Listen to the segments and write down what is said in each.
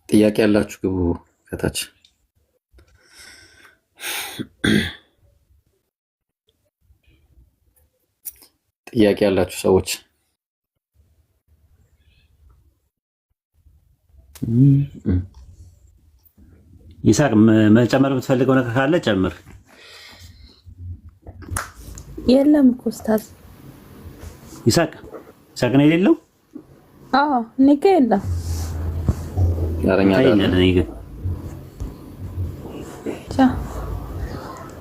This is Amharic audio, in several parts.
ጥያቄ ያላችሁ ግቡ ከታች። ጥያቄ ያላችሁ ሰዎች ይሳቅ መጨመር የምትፈልገው ነገር ካለ ጨምር። የለም እኮ ኡስታዝ ይሳቅ ነው የሌለው? አዎ እኔ ጋ የለም። ያረኛ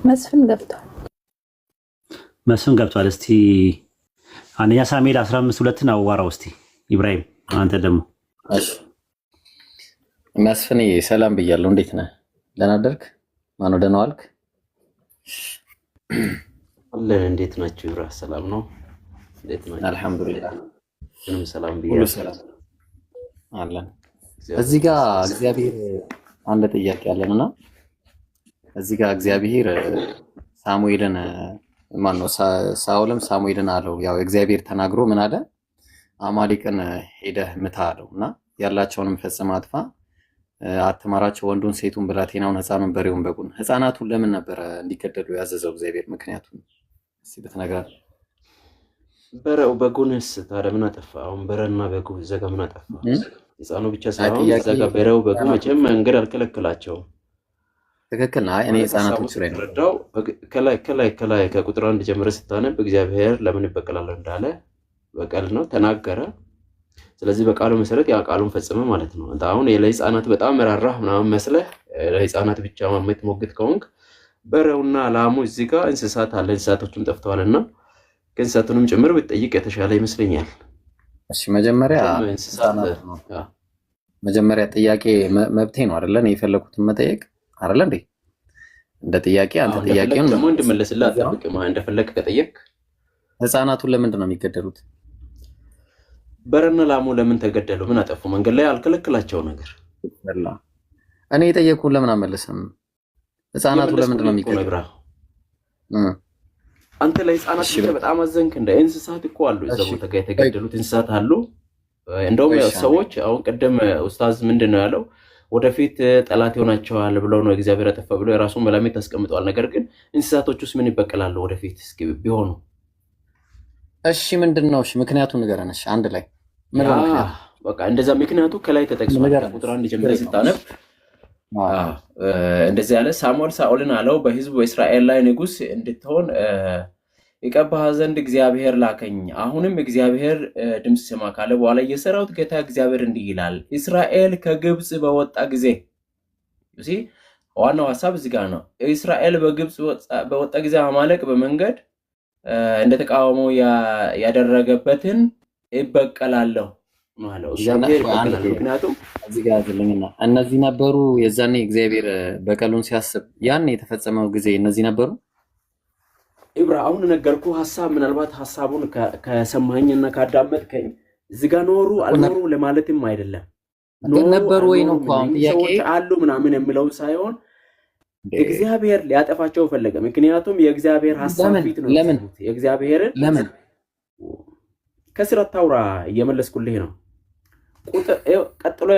መስፍን ገብቷል። እስቲ አንደኛ ሳሙኤል 15:2 አዋራው እስቲ ኢብራሂም አንተ ደግሞ። እሺ መስፍን ሰላም ብያለሁ። እንዴት ነህ? ደህና አደርክ? ማነው ደህና ዋልክ? አለን። እንዴት ናችሁ? ይብራ ሰላም ነው? እንዴት ናችሁ? አልሐምዱሊላህ ምንም ሰላም ሁሉ ብያለሁ። ሰላም አለን። እዚህ ጋር እግዚአብሔር አንድ ጥያቄ አለንና እዚህ ጋር እግዚአብሔር ሳሙኤልን ማነው ሳኦልም ሳሙኤልን አለው፣ ያው እግዚአብሔር ተናግሮ ምን አለ? አማሌቅን ሄደህ ምታ አለውና ያላቸውንም ፈጽመህ አጥፋ፣ አትማራቸው፣ ወንዱን፣ ሴቱን፣ ብላቴናውን፣ ሕፃኑን፣ በሬውን፣ በጉን። ሕፃናቱን ለምን ነበረ እንዲገደሉ ያዘዘው እግዚአብሔር? ምክንያቱም እስኪ ብትነግረን። በሬው በጉንስ ታዲያ ምን አጠፋ? አሁን በሬና በጉ ዘጋ ምን አጠፋ? ሕፃኑ ብቻ ሳይሆን ዘጋ በሬው በጉ መቼም መንገድ አልከለከላቸውም። ትክክል ነው። እኔ ሕፃናቶች ላይ ነው ረዳው። ከላይ ከቁጥር 1 ጀምረ ስታነብ እግዚአብሔር ለምን ይበቀላል እንዳለ በቀል ነው ተናገረ። ስለዚህ በቃሉ መሰረት ያ ቃሉን ፈጽመ ማለት ነው። አንተ አሁን ለሕፃናት በጣም መራራህ ምናምን መስለህ ለሕፃናት ብቻ ማመት ሞግት ከሆንክ በሬውና ላሙ እዚህ ጋር እንስሳት አለ፣ እንስሳቶቹም ጠፍተዋልና ከእንስሳቱንም ጭምር ብትጠይቅ የተሻለ ይመስለኛል። እሺ መጀመሪያ ጥያቄ መብቴ ነው አይደለ? እኔ የፈለኩትን መጠየቅ አይደለ እንዴ? እንደ ጥያቄ አንተ ጥያቄውን ደግሞ እንድመለስልህ አትጠብቅም። እንደፈለክ ከጠየቅ ሕፃናቱን ለምንድን ነው የሚገደሉት? በሬና ላሙ ለምን ተገደሉ? ምን አጠፉ? መንገድ ላይ አልከለከላቸው ነገር። እኔ የጠየኩህን ለምን አመለስም? ሕፃናቱ ለምንድን ነው የሚገደሉት? አንተ ለሕፃናት ብቻ በጣም አዘንክ። እንደ እንስሳት እኮ አሉ እዛ ቦታ ጋር የተገደሉት እንስሳት አሉ። እንደውም ሰዎች አሁን ቀደም ኡስታዝ ምንድን ነው ያለው? ወደፊት ጠላት ይሆናቸዋል ብለው ነው እግዚአብሔር አጠፋ ብለው የራሱን መላምት አስቀምጠዋል። ነገር ግን እንስሳቶቹስ ምን ይበቀላሉ ወደፊት እስኪ ቢሆኑ? እሺ ምንድነው? እሺ ምክንያቱን ንገረን። እሺ አንድ ላይ ምን ምክንያቱ? በቃ እንደዛ ምክንያቱ ከላይ ተጠቅሷል። ቁጥር 1 ጀምሮ ስታነብ እንደዚህ ያለ ሳሙኤል ሳኦልን አለው፣ በሕዝቡ በእስራኤል ላይ ንጉሥ እንድትሆን ይቀባህ ዘንድ እግዚአብሔር ላከኝ። አሁንም እግዚአብሔር ድምፅ ስማ ካለ በኋላ የሰራዊት ጌታ እግዚአብሔር እንዲህ ይላል፣ እስራኤል ከግብፅ በወጣ ጊዜ ዋናው ሀሳብ እዚህ ጋር ነው። እስራኤል በግብፅ በወጣ ጊዜ አማሌቅ በመንገድ እንደተቃወመው ያደረገበትን ይበቀላለሁ ማለት እግዚአብሔር ይበቀላል። ምክንያቱም እዚህ ጋር ያዘልኝና እነዚህ ነበሩ የዛኔ እግዚአብሔር በቀሉን ሲያስብ ያን የተፈጸመው ጊዜ እነዚህ ነበሩ። ኢብራ አሁን ነገርኩ ሐሳብ ምናልባት ሐሳቡን ከሰማኸኝና ካዳመጥከኝ እዚህ ጋር ኖሩ አልኖሩ ለማለትም አይደለም። ነበሩ ወይ ነው እኮ አሁን ጥያቄ አሉ ምናምን የሚለው ሳይሆን እግዚአብሔር ሊያጠፋቸው ፈለገ። ምክንያቱም የእግዚአብሔር ሐሳብ ፊት ነው። የእግዚአብሔርን ለምን ከስራ ታውራ እየመለስኩልህ ነው። ቀጥሎ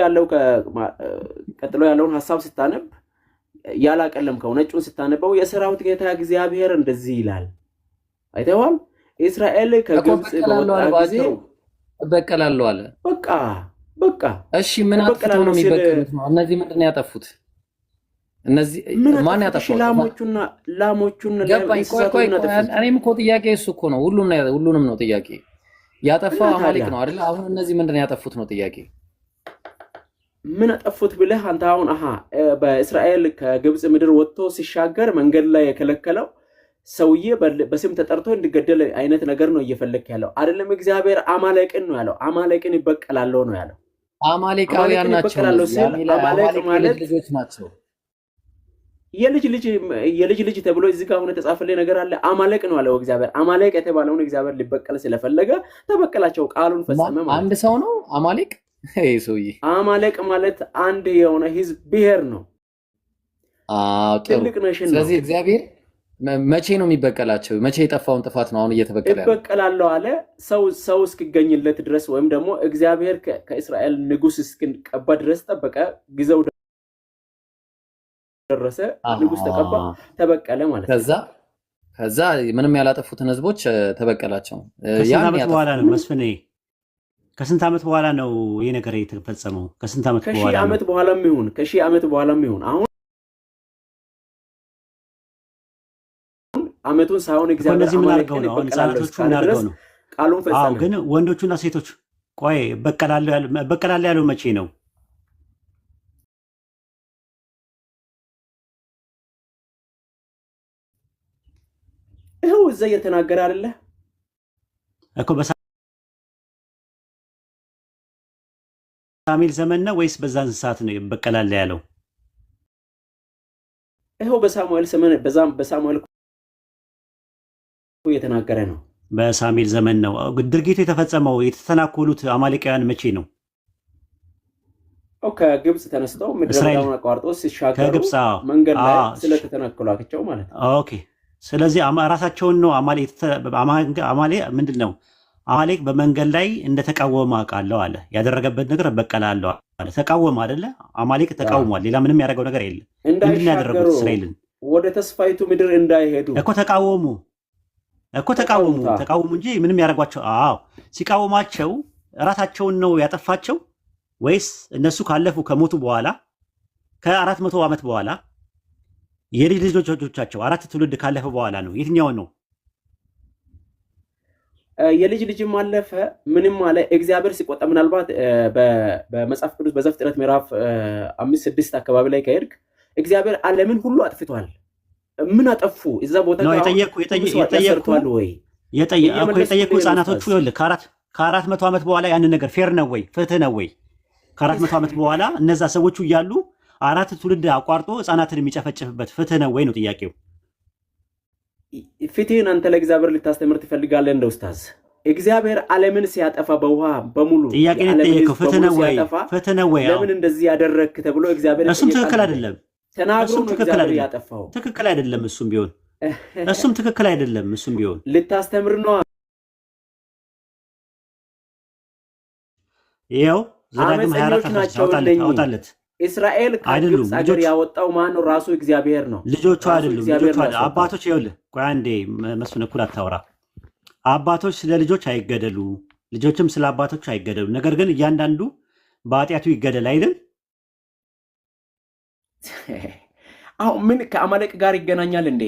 ያለውን ሐሳብ ስታነብ ያላቀለምከው ነጩን ስታነበው የሰራዊት ጌታ እግዚአብሔር እንደዚህ ይላል አይተዋል። እስራኤል ከግብፅ በወጣ ጊዜ እበቀላለሁ አለ። በቃ እሺ ምን አጥፍተው ነው የሚበቀሉት? ነው እነዚህ ምንድነው ያጠፉት? እነዚህ ማን ያጠፋው? ላሞቹን ገባኝ። ቆይ እኔም እኮ ጥያቄ እሱ እኮ ነው። ሁሉንም ነው ጥያቄ። ያጠፋው አማሌቅ ነው አይደል? አሁን እነዚህ ምንድነው ያጠፉት ነው ጥያቄ። ምን አጠፉት ብለህ አንተ አሁን በእስራኤል ከግብፅ ምድር ወጥቶ ሲሻገር መንገድ ላይ የከለከለው ሰውዬ በስም ተጠርቶ እንዲገደል አይነት ነገር ነው እየፈለክ ያለው አይደለም። እግዚአብሔር አማሌቅን ነው ያለው። አማሌቅን ይበቀላለሁ ነው ያለው። አማሌቃውያን ናቸው። አማሌቅ ማለት ልጆች ናቸው። የልጅ ልጅ ተብሎ እዚህ ጋር አሁን የተጻፈለ ነገር አለ። አማሌቅ ነው ያለው እግዚአብሔር። አማሌቅ የተባለውን እግዚአብሔር ሊበቀል ስለፈለገ ተበቀላቸው። ቃሉን ፈጸመ ማለት አንድ ሰው ነው አማሌቅ። ሰውዬ አማሌቅ ማለት አንድ የሆነ ህዝብ ብሔር ነው። ትልቅ ነሽን። ስለዚህ መቼ ነው የሚበቀላቸው? መቼ የጠፋውን ጥፋት ነው አሁን እየተበቀለ ያለው? ይበቀላለሁ አለ ሰው እስኪገኝለት ድረስ ወይም ደግሞ እግዚአብሔር ከእስራኤል ንጉስ እስኪቀባ ድረስ ጠበቀ። ጊዜው ደረሰ፣ ንጉስ ተቀባ፣ ተበቀለ ማለት ነው። ከዛ ምንም ያላጠፉትን ህዝቦች ተበቀላቸው። ከስንት ዓመት በኋላ ነው መስፍኔ? ከስንት ዓመት በኋላ ነው ይሄ ነገር የተፈጸመው? ከስንት ዓመት በኋላ? ከሺህ ዓመት በኋላም ይሁን አሁን አመቱን ሳይሆን እግዚአብሔር አማልክትን ነው ህፃናቶቹ ምን አድርገው ነው ቃሉን ፈጸመ። ግን ወንዶቹና ሴቶች ቆይ በቀላል ያለው መቼ ነው? ይኸው እዛ እየተናገረ አይደለ እኮ በሳሙኤል ዘመን ነው ወይስ በዛን ሰዓት ነው በቀላል ያለው? ይኸው በሳሙኤል ዘመን በሳሙኤል እየተናገረ ነው። በሳሙኤል ዘመን ነው ድርጊቱ የተፈጸመው። የተተናኮሉት አማሌቃውያን መቼ ነው? ከግብጽ ተነስተው ምድረበዳውን አቋርጠው ሲሻገሩ መንገድ ላይ ስለተተናኮሏቸው ማለት ነው። ኦኬ። ስለዚህ ራሳቸውን ነው አማሌቅ ምንድን ነው? አማሌቅ በመንገድ ላይ እንደተቃወመ አውቃለሁ አለ። ያደረገበት ነገር በቀላለሁ አለ። ተቃወመ አይደለ? አማሌቅ ተቃውሟል። ሌላ ምንም ያደረገው ነገር የለም። ምንድን ነው ያደረጉት? እስራኤልን ወደ ተስፋይቱ ምድር እንዳይሄዱ ተቃወሙ እንጂ ምንም ያደረጓቸው። ሲቃወማቸው ራሳቸውን ነው ያጠፋቸው ወይስ እነሱ ካለፉ ከሞቱ በኋላ ከ400 ዓመት በኋላ የልጅ ልጆቻቸው 4 ትውልድ ካለፈ በኋላ ነው? የትኛውን ነው? የልጅ ልጅም አለፈ ምንም አለ። እግዚአብሔር ሲቆጣ ምናልባት በመጽሐፍ ቅዱስ በዘፍጥረት ምዕራፍ 5-6 አካባቢ ላይ ከሄድክ እግዚአብሔር ዓለምን ሁሉ አጥፍቷል። ምን አጠፉ? እዛ ቦታ ነው የጠየቁ ህፃናቶቹ ይኸውልህ ከ400 ዓመት በኋላ ያንን ነገር ፌር ነው ወይ ፍትህ ነው ወይ? ከ400 ዓመት በኋላ እነዛ ሰዎቹ እያሉ 4 ትውልድ አቋርጦ ህፃናትን የሚጨፈጭፍበት ፍትህ ነው ወይ ነው ጥያቄው። ፍትህን አንተ ለእግዚአብሔር ልታስተምር ትፈልጋለህ? እንደ ኡስታዝ እግዚአብሔር ዓለምን ሲያጠፋ በውሃ በሙሉ ጥያቄ ነው የጠየቀው። ፍትህ ነው ወይ? ለምን እንደዚህ ያደረክ ተብሎ እግዚአብሔር እሱም ትክክል አይደለም ተናግሮ ነው እግዚአብሔር ያጠፋው። ትክክል አይደለም እሱም ቢሆን ልታስተምር ነው። ይኸው ዘዳግም 24 አውጣለት። እስራኤል ከግብጽ ሀገር ያወጣው ማን ነው? ራሱ እግዚአብሔር ነው። ልጆቹ አይደሉም። አባቶች ይኸውልህ፣ ቆይ አንዴ መስፍን እኩል አታውራ። አባቶች ስለ ልጆች አይገደሉ፣ ልጆችም ስለ አባቶች አይገደሉ። ነገር ግን እያንዳንዱ በኃጢአቱ ይገደል አይደል? አሁን ምን ከአማሌቅ ጋር ይገናኛል እንዴ?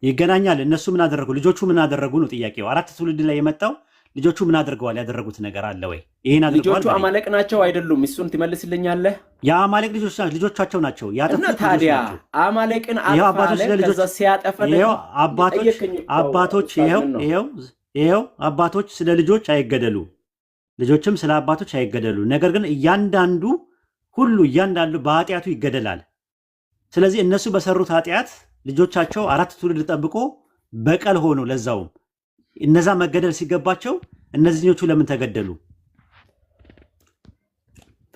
ይገናኛል። እነሱ ምን አደረጉ? ልጆቹ ምን አደረጉ ነው ጥያቄው። 4 ትውልድ ላይ የመጣው ልጆቹ ምን አድርገዋል? ያደረጉት ነገር አለ ወይ? ይሄን አድርገዋል። ልጆቹ አማሌቅ ናቸው አይደሉም? እሱን ትመልስልኛለህ? የአማሌቅ ልጆቻቸው ናቸው ያጠፉት። ታዲያ አማሌቅን አጥፋለ ከዛ ሲያጠፋ አባቶች ስለ ልጆች አይገደሉ፣ ልጆችም ስለ አባቶች አይገደሉ። ነገር ግን እያንዳንዱ በኃጢአቱ ይገደላል። ስለዚህ እነሱ በሰሩት ኃጢአት ልጆቻቸው 4 ትውልድ ጠብቆ በቀል ሆኖ ለዛውም እነዛ መገደል ሲገባቸው እነዚህኞቹ ለምን ተገደሉ?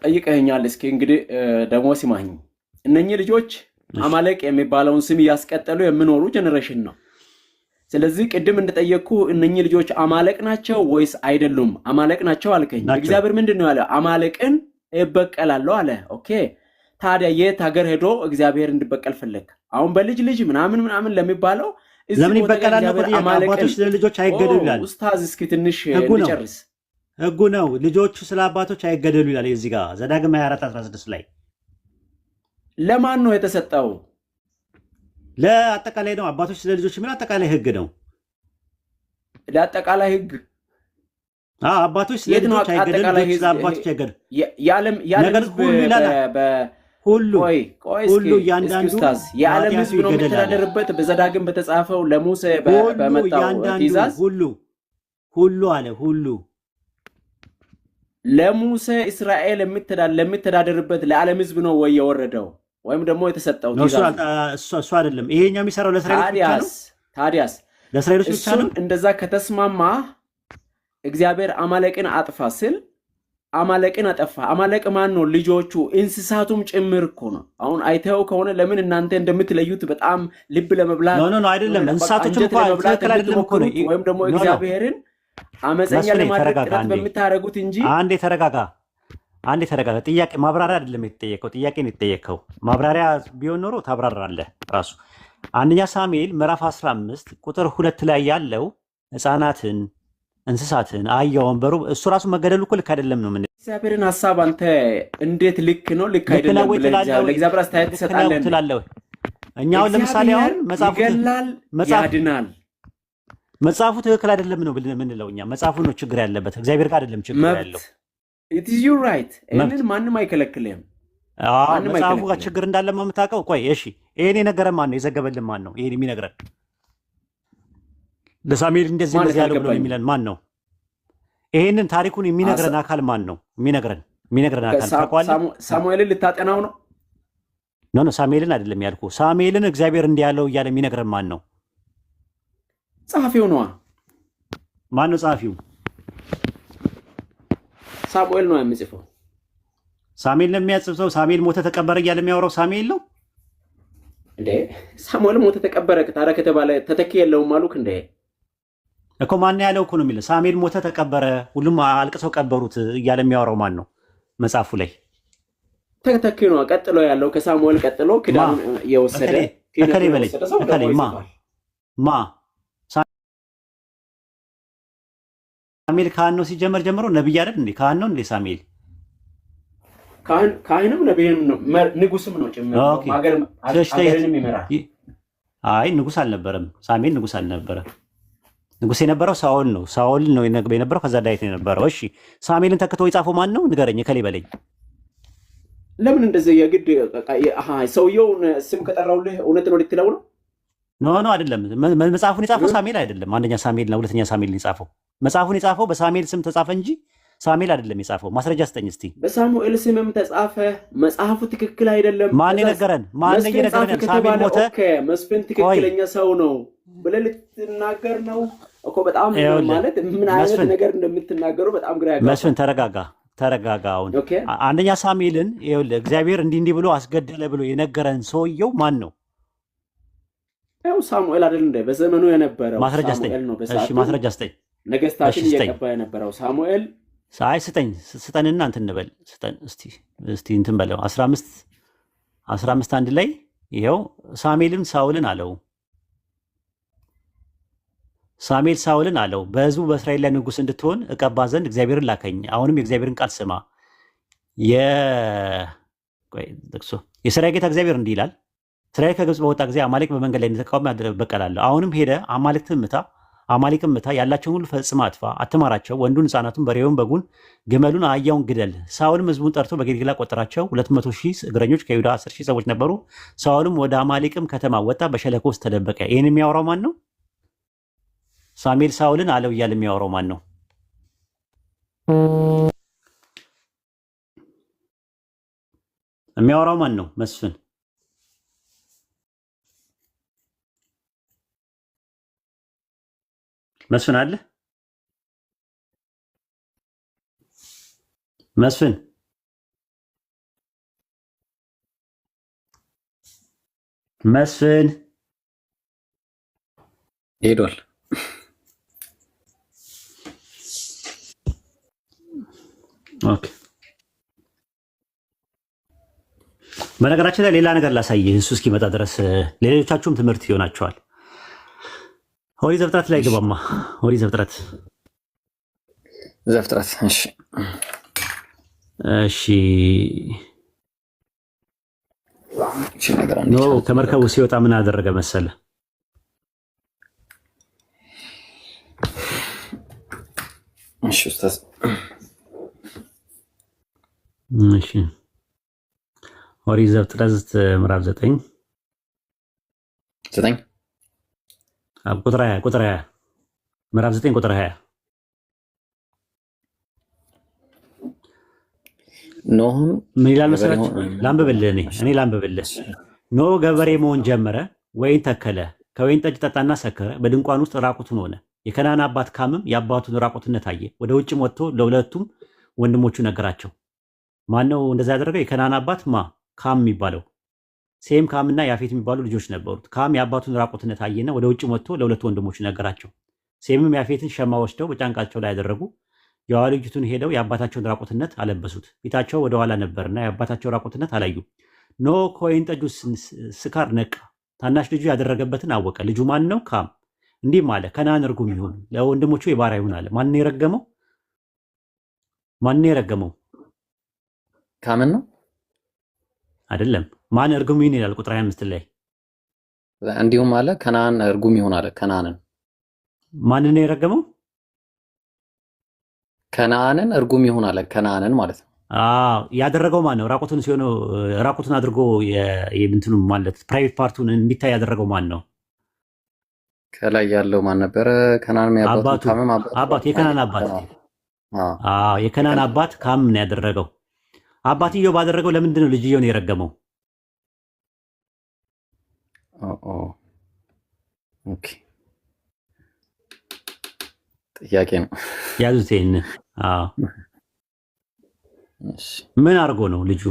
ጠይቀኛል። እስኪ እንግዲህ ደግሞ ሲማኝ እነኚህ ልጆች አማሌቅ የሚባለውን ስም እያስቀጠሉ የሚኖሩ ጀነሬሽን ነው። ስለዚህ ቅድም እንደጠየቅኩ እነኚህ ልጆች አማሌቅ ናቸው ወይስ አይደሉም? አማሌቅ ናቸው አልከኝ። እግዚአብሔር ምንድን ነው ያለ? አማሌቅን እበቀላለሁ አለ። ኦኬ፣ ታዲያ የት ሀገር ሄዶ እግዚአብሔር እንዲበቀል ፈለግ? አሁን በልጅ ልጅ ምናምን ለሚባለው ለምን ይበቀላል? አባቶች ስለ ልጆች አይገደሉ ይላል። ኡስታዝ እስኪ ትንሽ እንጨርስ። ህጉ ነው ልጆቹ ስለ አባቶች አይገደሉ ይላል። እዚህ ጋር ዘዳግም 24:16 ላይ ለማን ነው የተሰጠው? ለአጠቃላይ ነው። አባቶች ስለ ልጆች ምን አጠቃላይ ህግ ነው። ለአጠቃላይ ህግ አባቶች ስለ ልጆች አይገደሉ፣ ስለ አባቶች አይገደሉ። የዓለም ሁሉ እያንዳንዱ የዓለም ህዝብ ነው የሚተዳደርበት። በዘዳግም በተጻፈው ለሙሴ በመጣው ትእዛዝ ሁሉ አለ። ለሙሴ እስራኤል ለሚተዳደርበት ለዓለም ህዝብ ነው ወይ የወረደው ወይም ደግሞ የተሰጠው ትእዛዝ? እሱ አይደለም። ይሄኛው የሚሰራው ለእስራኤሎች ብቻ ነው። ታዲያስ ለእስራኤሎች ብቻ ነው። እንደዛ ከተስማማ እግዚአብሔር አማሌቅን አጥፋ ስል አማለቅን አጠፋ። አማለቅ ማን ነው? ልጆቹ እንስሳቱም ጭምር እኮ ነው። አሁን አይተው ከሆነ ለምን እናንተ እንደምትለዩት በጣም ልብ ለመብላት ኖ አይደለም። እንስሳቶችም እኮ ትክክል አይደለም እኮ ነው። ወይም ደግሞ እግዚአብሔርን አመፀኛ ለማድረግ ጥረት በምታደርጉት እንጂ። አንዴ ተረጋጋ። ጥያቄ ማብራሪያ አይደለም የተጠየቀው፣ ጥያቄ ነው የተጠየቀው። ማብራሪያ ቢሆን ኖሮ ታብራራለህ ራሱ። አንደኛ ሳሙኤል ምዕራፍ 15 ቁጥር 2 ላይ ያለው ሕፃናትን እንስሳትን አህያ ወንበሩ እሱ ራሱ መገደሉ እኮ ልክ አይደለም ነው። ምን እግዚአብሔርን ሐሳብ አንተ እንዴት ልክ ነው ልክ አይደለም ለእግዚአብሔር አስተያየት ትሰጣለህ? እኛው ለምሳሌ አሁን ያድናል መጽሐፉ ትክክል አይደለም ነው የምንለው እኛ። መጽሐፉ ነው ችግር ያለበት፣ እግዚአብሔር ጋር አይደለም ችግር ያለው። it is your right እንን ማንም አይከለክልህም። መጽሐፉ ጋር ችግር እንዳለማ የምታውቀው። ቆይ እሺ፣ ይሄን የነገረን ማን ነው? የዘገበልን ማን ነው? ይሄን የሚነግረን ለሳሙኤል እንደዚህ ያለው ብሎ የሚለን ማን ነው? ይሄንን ታሪኩን የሚነግረን አካል ማን ነው? የሚነግረን አካል ታውቀዋለህ? ሳሙኤልን ልታጠናው ነው? ኖ ሳሙኤልን አይደለም ያልኩ። ሳሙኤልን እግዚአብሔር እንዲህ ያለው እያለ የሚነግረን ማን ነው? ጸሐፊው ነዋ። ማን ነው ጸሐፊው? ሳሙኤል ነው የሚጽፈው። ሳሙኤል ነው የሚያጽፈው። ሳሙኤል ሞተ ተቀበረ እያለ የሚያወራው ሳሙኤል ነው እንዴ? ሳሙኤል ሞተ ተቀበረ ታዲያ ከተባለ ተተኪ የለውም አሉክ እንዴ? እኮ ማን ያለው እኮ ነው የሚለው። ሳሙኤል ሞተ ተቀበረ፣ ሁሉም አልቅሰው ቀበሩት እያለ የሚያወራው ማን ነው መጽሐፉ ላይ? ተተኪ ነው ቀጥሎ ያለው። ከሳሙኤል ቀጥሎ ኪዳን የወሰደ እከሌ በለኝ። እከሌ ማ ሳሙኤል ካህን ነው ሲጀመር ጀምሮ ነብይ አይደል እንዴ? ካህን ነው እንዴ ሳሙኤል? ካህንም ነብይም ነው ንጉስም ነው ጭምር ሀገርንም ይመራል። አይ ንጉስ አልነበረም። ሳሙኤል ንጉስ አልነበረም። ንጉስ የነበረው ሳኦል ነው። ሳኦል ነው የነበረው፣ ከዛ ዳዊት ነው የነበረው። እሺ ሳሙኤልን ተክቶ የጻፈው ማን ነው ንገረኝ። እከሌ በለኝ። ለምን እንደዚህ የግድ ሰውየውን ስም ከጠራውልህ እውነት ነው ልትለው ነው? ኖ አይደለም። መጽሐፉን የጻፈው ሳሙኤል አይደለም። አንደኛ ሳሙኤል ነው፣ ሁለተኛ ሳሙኤል የጻፈው። መጽሐፉን የጻፈው በሳሙኤል ስም ተጻፈ እንጂ ሳሙኤል አይደለም የጻፈው። ማስረጃ ስጠኝ እስቲ። በሳሙኤል ስምም ተጻፈ። መጽሐፉ ትክክል አይደለም። ማን የነገረን? ማን የነገረን? ሳሙኤል ሞተ። ኦኬ መስፍን ትክክለኛ ሰው ነው ብለህ ልትናገር ነው እኮ። በጣም ማለት ምን አይነት ነገር እንደምትናገሩ በጣም ግራ ያጋባል። መስፍን ተረጋጋ። አሁን አንደኛ ሳሙኤልን ይኸውልህ እግዚአብሔር እንዲህ ብሎ አስገደለ ብሎ የነገረን ሰውየው ማን ነው? ያው ሳሙኤል አይደል እንደ በዘመኑ የነበረው ማስረጃ ስጠኝ። እሺ ማስረጃ ስጠኝ። ነገስታችን እየቀባ የነበረው ሳሙኤል ሳይ ስጠንና እንትን እንበል። ስጠን እስቲ እንትን በለው 15 አንድ ላይ ይኸው ሳሙኤልን ሳውልን አለው። ሳሙኤል ሳውልን አለው በሕዝቡ በእስራኤል ላይ ንጉሥ እንድትሆን እቀባ ዘንድ እግዚአብሔርን ላከኝ። አሁንም የእግዚአብሔርን ቃል ስማ። የሰራዊት ጌታ እግዚአብሔር እንዲህ ይላል፣ እስራኤል ከግብፅ በወጣ ጊዜ አማሌቅ በመንገድ ላይ እንደተቃወመ በቀላለሁ። አሁንም ሄደ አማሌቅን ምታ፣ ያላቸውን ሁሉ ፈጽማ አጥፋ፣ አትማራቸው። ወንዱን፣ ሕፃናቱን፣ በሬውን፣ በጉን፣ ግመሉን፣ አህያውን ግደል። ሳውልም ሕዝቡን ጠርቶ በጌልጌላ ቆጠራቸው። 200,000 እግረኞች ከይሁዳ 10,000 ሰዎች ነበሩ። ሳውልም ወደ አማሌቅም ከተማ ወጣ፣ በሸለቆ ውስጥ ተደበቀ። ይህን የሚያወራው ማን ነው? ሳሙኤል ሳውልን አለው እያለ የሚያወራው ማን ነው? የሚያወራው ማን ነው? መስፍን አለ? መስፍን ሄዷል። ኦኬ በነገራችን ላይ ሌላ ነገር ላሳይህ እሱ እስኪመጣ ድረስ ሌሎቻችሁም ትምህርት ይሆናቸዋል። ኦሪት ዘፍጥረት ላይ ግባማ። ኦሪት ዘፍጥረት እሺ ከመርከቡ ሲወጣ ምን አደረገ መሰለ? እሺ ኡስታዝ እሺ ኦሪት ዘፍጥረት ምዕራፍ 9 ቁጥር 20 ምዕራፍ 9 ቁጥር 20 ኖህም ምን ይላል መሰላችሁ? እኔ ላንብብልህ። ኖህ ገበሬ መሆን ጀመረ፣ ወይን ተከለ፣ ከወይን ጠጅ ጠጣና ሰከረ፣ በድንኳን ውስጥ ራቁቱን ሆነ። የከናን አባት ካምም የአባቱን ራቁትነት አየ። ወደ ውጭም ወጥቶ ለሁለቱም ወንድሞቹ ነገራቸው። ማን ነው እንደዛ ያደረገው? የከናን አባት ካም የሚባለው ሴም ካምና ያፌት የሚባሉ ልጆች ነበሩት። ካም የአባቱን ራቁትነት አየና ወደ ውጭ ወጥቶ ለሁለቱ ወንድሞቹ ነገራቸው። ሴምም ያፌትን ሸማ ወስደው በጫንቃቸው ላይ ያደረጉ። የዋልጅቱን ሄደው የአባታቸውን ራቁትነት አለበሱት። ፊታቸው ወደኋላ ነበርና የአባታቸው ራቁትነት አላዩ። ኖ ከወይን ጠጁ ስካር ነቃ። ታናሽ ልጁ ያደረገበትን አወቀ። ልጁ ማን ነው? ካም። እንዲህም አለ፣ ከነዓን እርጉም ይሁን፣ ለወንድሞቹ የባሪያ ይሁን አለ። ማን የረገመው? ማን የረገመው? ካምን ነው አይደለም። ማን እርጉም ይሁን ይላል ቁጥር 25 ላይ። እንዲሁም አለ ከነዓን እርጉም ይሁን አለ። ከነዓንን ማንን የረገመው? ከነዓንን እርጉም ይሁን አለ። ከነዓንን ማለት ነው። ያደረገው ማን ነው? ራቁቱን ሲሆኑ ራቁቱን አድርጎ የምንትኑ ማለት ፕራይቬት ፓርቱን እንዲታይ ያደረገው ማን ነው? ከላይ ያለው ማን ነበረ? ከነዓን አባቱ የከነዓን አባት። የከነዓን አባት ካም ነው ያደረገው። አባትየው ባደረገው ለምንድን ነው ልጅየውን የረገመው? ኦኬ ጥያቄ ነው። ያዙት ይሄን። ምን አድርጎ ነው ልጁ?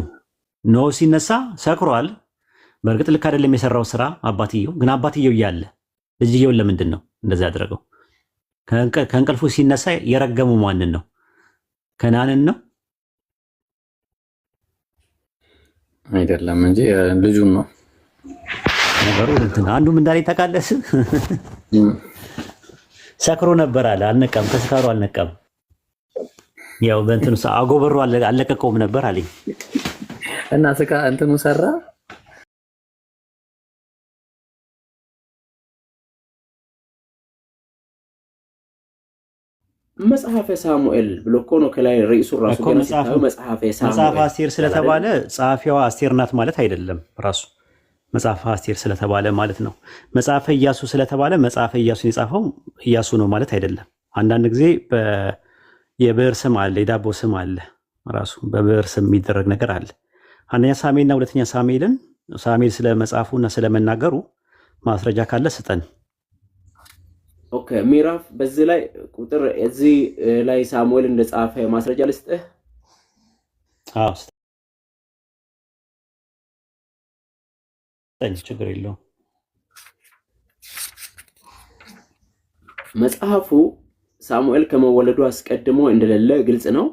ኖ ሲነሳ ሰክሯል። በእርግጥ ልክ አይደለም የሰራው ስራ አባትየው። ግን አባትየው እያለ ልጅየውን ለምንድን ነው እንደዛ ያደረገው? ከእንቅልፉ ሲነሳ የረገመው ማንን ነው? ከነዓንን ነው አይደለም እንጂ ልጁን ነው ነገሩ። አንዱም እንዳለ ታውቃለህ። ሰክሮ ነበር አለ። አልነቃም፣ ከስካሩ አልነቃም። ያው በእንትኑ አጎበሩ አልለቀቀውም ነበር አለኝ እና ስካ እንትኑ ሰራ። መጽሐፈ ሳሙኤል ብሎ እኮ ነው ከላይ ርዕሱ ራሱ ገና ሲታየው መጽሐፈ ሳሙኤል። መጽሐፈ አስቴር ስለተባለ ጸሐፊዋ አስቴር ናት ማለት አይደለም። ራሱ መጽሐፈ አስቴር ስለተባለ ማለት ነው። መጽሐፈ ኢያሱ ስለተባለ መጽሐፈ ኢያሱን የጻፈው ኢያሱ ነው ማለት አይደለም። አንዳንድ ጊዜ የብዕር ስም አለ፣ የዳቦ ስም አለ። ራሱ በብዕር ስም የሚደረግ ነገር አለ። አንደኛ ሳሙኤልና ሁለተኛ ሳሙኤልን ሳሙኤል ስለ መጽሐፉና ስለመናገሩ ማስረጃ ካለ ስጠን። ኦኬ ምዕራፍ በዚህ ላይ ቁጥር እዚህ ላይ ሳሙኤል እንደጻፈ ማስረጃ ልስጥህ። አዎ ችግር የለውም። መጽሐፉ ሳሙኤል ከመወለዱ አስቀድሞ እንደሌለ ግልጽ ነው።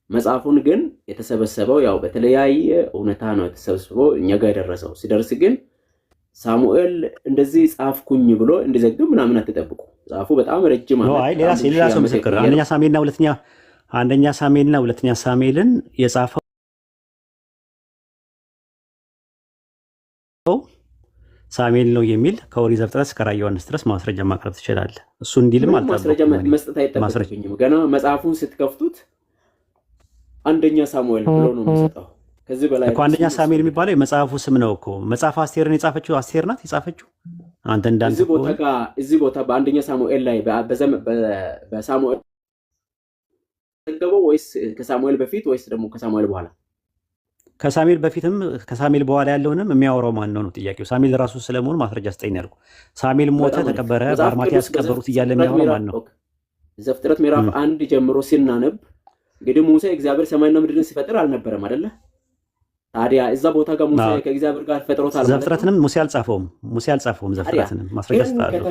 መጽሐፉን ግን የተሰበሰበው ያው በተለያየ እውነታ ነው የተሰበሰበው እኛ ጋር የደረሰው። ሲደርስ ግን ሳሙኤል እንደዚህ ጻፍኩኝ ብሎ እንዲዘግብ ምናምን አትጠብቁ። ጻፉ በጣም ረጅም ነው። አይ ሌላ ሰው ምስክር አንደኛ ሳሙኤልና ሁለተኛ ሳሙኤልን የጻፈው ሳሙኤል ነው የሚል ከኦሪት ዘፍጥረት እስከ ራዕየ ዮሐንስ ድረስ ማስረጃ ማቅረብ ትችላለህ። እሱ እንዲልም ማስረጃ መስጠት አይጠበቅብኝም። ገና መጽሐፉን ስትከፍቱት አንደኛ ሳሙኤል ብሎ ነው የሚሰጠው። ከዚህ በላይ እኮ አንደኛ ሳሙኤል የሚባለው የመጽሐፉ ስም ነው እኮ። መጽሐፍ አስቴርን የጻፈችው አስቴር ናት የጻፈችው። አንተ እንዳንተ እዚህ ቦታ በአንደኛ ሳሙኤል ላይ በሳሙኤል ዘገበው ወይስ ከሳሙኤል በፊት ወይስ ደግሞ ከሳሙኤል በኋላ? ከሳሙኤል በፊትም ከሳሙኤል በኋላ ያለውንም የሚያወራው ማን ነው ነው ጥያቄው። ሳሙኤል ራሱ ስለመሆኑ ማስረጃ ስጠኝ ያልኩ። ሳሙኤል ሞተ፣ ተቀበረ፣ በአርማትያስ ቀበሩት እያለ የሚያወራው ማን ነው? ዘፍጥረት ምዕራፍ 1 ጀምሮ ሲናነብ እንግዲህ ሙሴ እግዚአብሔር ሰማይና ምድርን ሲፈጥር አልነበረም አይደለ? ታዲያ እዛ ቦታ ጋር ሙሴ ከእግዚአብሔር ጋር ፈጥሮታል። ዘፍጥረትንም ሙሴ አልጻፈውም። ዘፍጥረትንም ማስረጃ ስጣለሁ።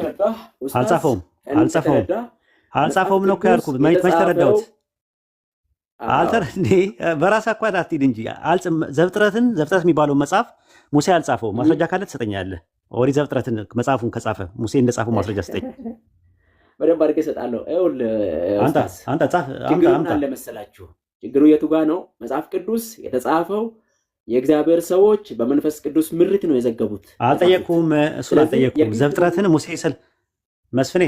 አልጻፈውም ነው ያልኩ። መች ተረዳሁት? በራስህ አኳት አትሂድ እንጂ ዘፍጥረት የሚባለው መጽሐፍ ሙሴ አልጻፈው። ማስረጃ ካለ ትሰጠኛለህ። ኦሪት ዘፍጥረትን መጽሐፉን ከጻፈ ሙሴ እንደጻፈው ማስረጃ ስጠኝ። በደንብ አድርጌ እሰጣለሁ። አንተ ጻፍ። አለ መሰላችሁ ችግሩ የቱ ጋር ነው? መጽሐፍ ቅዱስ የተጻፈው የእግዚአብሔር ሰዎች በመንፈስ ቅዱስ ምሪት ነው የዘገቡት። አልጠየቅኩም፣ እሱን አልጠየቅኩም። ዘፍጥረትን ሙሴ መስፍኔ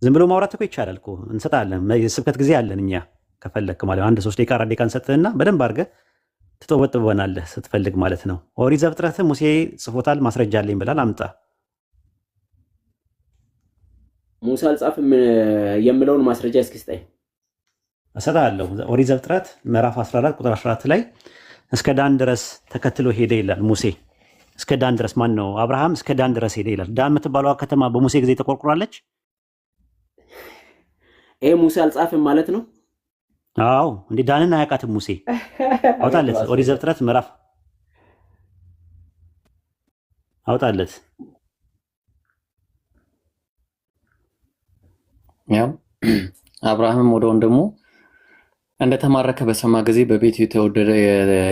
ዝም ብሎ ማውራት እኮ ይቻላል እኮ። እንሰጣለን። የስብከት ጊዜ አለን እኛ ከፈለክ ማለት 1-3 ደቂቃ 4 ደቂቃ እንሰጥህና በደንብ አድርገህ ትጠወጥበናለህ ስትፈልግ ማለት ነው። ኦሪት ዘፍጥረትን ሙሴ ጽፎታል፣ ማስረጃ አለኝ ብላል፣ አምጣ። ሙሴ አልጻፍም የምለውን ማስረጃ እስኪ ስጠኝ። እሰጥሃለሁ። ኦሪት ዘፍጥረት ምዕራፍ 14 ቁጥር 14 ላይ እስከ ዳን ድረስ ተከትሎ ሄደ ይላል። ሙሴ እስከ ዳን ድረስ ማን ነው? አብርሃም እስከ ዳን ድረስ ሄደ ይላል። ዳን የምትባለዋ ከተማ በሙሴ ጊዜ ተቆርቁራለች። ይሄ ሙሴ አልጻፍም ማለት ነው። አዎ እንዴ ዳንን አያውቃትም ሙሴ? አውጣለት። ኦሪት ዘፍጥረት ምዕራፍ አውጣለት። ያው አብርሃምም ወደ ወንድሙ እንደተማረከ በሰማ ጊዜ በቤቱ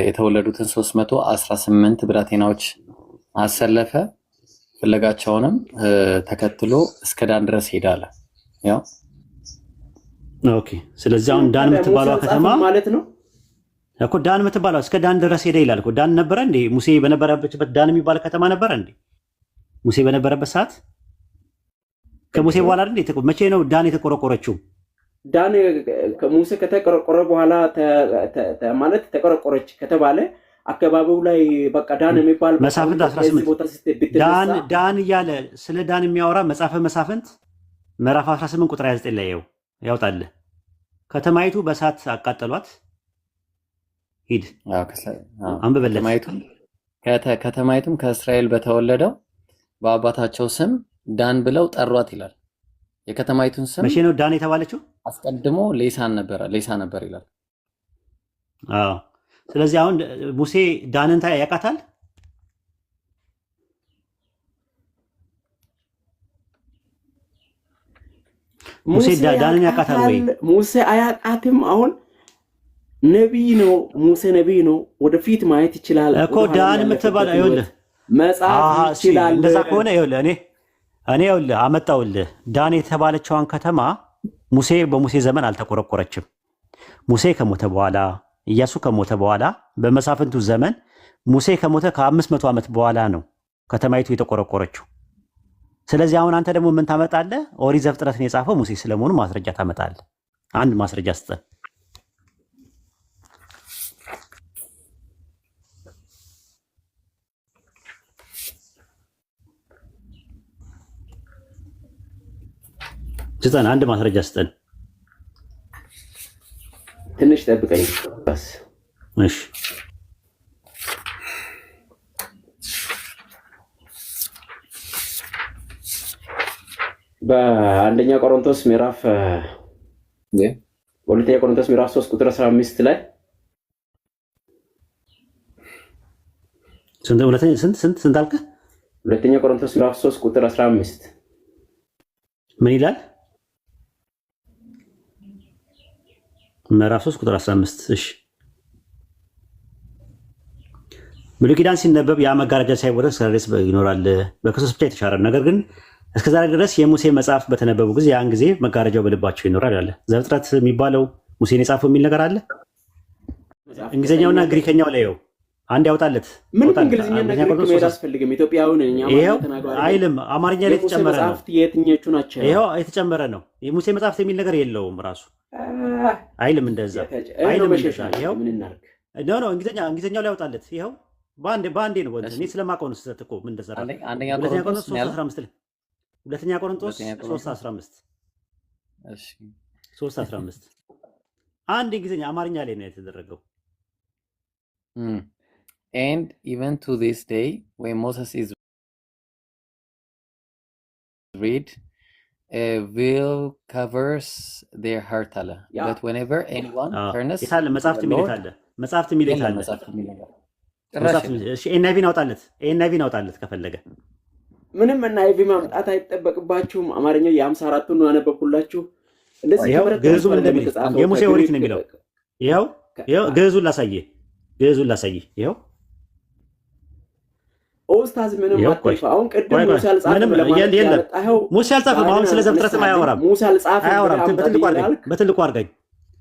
የተወለዱትን 318 ብላቴናዎች አሰለፈ። ፍለጋቸውንም ተከትሎ እስከ ዳን ድረስ ሄደ አለ። ያው ኦኬ። ስለዚህ አሁን ዳን የምትባለው ከተማ ማለት ነው እኮ ዳን የምትባለው እስከ ዳን ድረስ ሄደ ይላል እኮ። ዳን ነበረ እንዴ? ሙሴ በነበረበት ዳን የሚባል ከተማ ነበረ እንዴ? ሙሴ በነበረበት ሰዓት ከሙሴ በኋላ አይደል? መቼ ነው ዳን የተቆረቆረችው? ዳን ከሙሴ ከተቆረቆረ በኋላ ማለት ተቆረቆረች ከተባለ አካባቢው ላይ በቃ ዳን የሚባል መሳፍንት 18 ዳን እያለ ስለ ዳን የሚያወራ መጽሐፈ መሳፍንት ምዕራፍ 18 ቁጥር 29 ላይ ያውጣል። ከተማይቱ በእሳት አቃጠሏት። ሂድ አንብበለት። ከተማይቱም ከእስራኤል በተወለደው በአባታቸው ስም ዳን ብለው ጠሯት ይላል። የከተማይቱን ስም መቼ ነው ዳን የተባለችው? አስቀድሞ ሌሳ ነበር ይላል። አዎ። ስለዚህ አሁን ሙሴ ዳንን ያውቃታል? ሙሴ ዳንን ያውቃታል ወይ? ሙሴ አያውቃትም። አሁን ነቢይ ነው ሙሴ፣ ነቢይ ነው። ወደፊት ማየት ይችላል እኮ ዳን የምትባለው ይኸውልህ፣ መጽሐፍ ይችላል። እንደዛ ከሆነ ይኸውልህ እኔ ይኸውልህ አመጣውልህ። ዳን የተባለችዋን ከተማ ሙሴ በሙሴ ዘመን አልተቆረቆረችም። ሙሴ ከሞተ በኋላ ኢያሱ ከሞተ በኋላ በመሳፍንቱ ዘመን ሙሴ ከሞተ ከ500 ዓመት በኋላ ነው ከተማይቱ የተቆረቆረችው። ስለዚህ አሁን አንተ ደግሞ ምን ታመጣለህ? ኦሪት ዘፍጥረትን የጻፈው ሙሴ ስለመሆኑ ማስረጃ ታመጣለህ። አንድ ማስረጃ ስጠን። አንድ ማስረጃ ስጠን። ትንሽ ጠብቀኝ። እሺ በአንደኛ ቆሮንቶስ ምዕራፍ ሁለተኛ ቆሮንቶስ ምዕራፍ 3 ቁጥር 15 ላይ ስንት አልከ? ሁለተኛ ቆሮንቶስ ምዕራፍ 3 ቁጥር 15 ምን ይላል? ምዕራፍ 3 ቁጥር 15። እሺ ብሉይ ኪዳን ሲነበብ ያ መጋረጃ ሳይወረድ እስከ ይኖራል። በክርስቶስ ብቻ የተሻረ ነገር ግን እስከዛሬ ድረስ የሙሴ መጽሐፍ በተነበቡ ጊዜ ያን ጊዜ መጋረጃው በልባቸው ይኖራል አለ። ዘፍጥረት የሚባለው ሙሴን የጻፈው የሚል ነገር አለ። እንግሊዝኛውና ግሪከኛው ላይ አንድ ያውጣለት። ምንም እንግሊዝኛና ግሪክ መሄድ አስፈልግም። ኢትዮጵያዊ ነኝ አይልም። አማርኛ ላይ የተጨመረ ነው። የትኞቹ ናቸው? ይሄው የተጨመረ ነው። የሙሴ መጽሐፍት የሚል ነገር የለውም። ራሱ አይልም እንደዛ አይልም። ይሄው ነው እንግሊዝኛው ላይ ያውጣለት። ይሄው በአንዴ ነው። እኔ ስለማውቀው ነው። ስህተት እኮ ምን እንደሰራ ሁለተኛ ቆሮንቶስ 3:15 እሺ 3:15 አንድ እንግሊዝኛ አማርኛ ላይ ነው የተደረገው። And even to this day when Moses is read veil covers their heart አለ but whenever anyone turns ይታለ መጽሐፍት የሚል እሺ ኤንአይቪን አውጣለት ከፈለገ ምንም ኤንአይቪ ማምጣት አይጠበቅባችሁም። አማርኛው የ54ቱን ነው ያነበብኩላችሁ። እንደዚህ ግዕዙ እንደሚል የሙሴ ኦሪት ነው የሚለው። ይኸው ግዕዙን ላሳየህ ይኸው ኦስታዝ ምንም አጥፋ። አሁን ቅድም ሙሴ አልጻፈም ለማለት ያመጣኸው ሙሴ አልጻፈም። አሁን ስለ ዘፍጥረትም አያወራም። ሙሴ አልጻፈም። በትልቁ አድርገኝ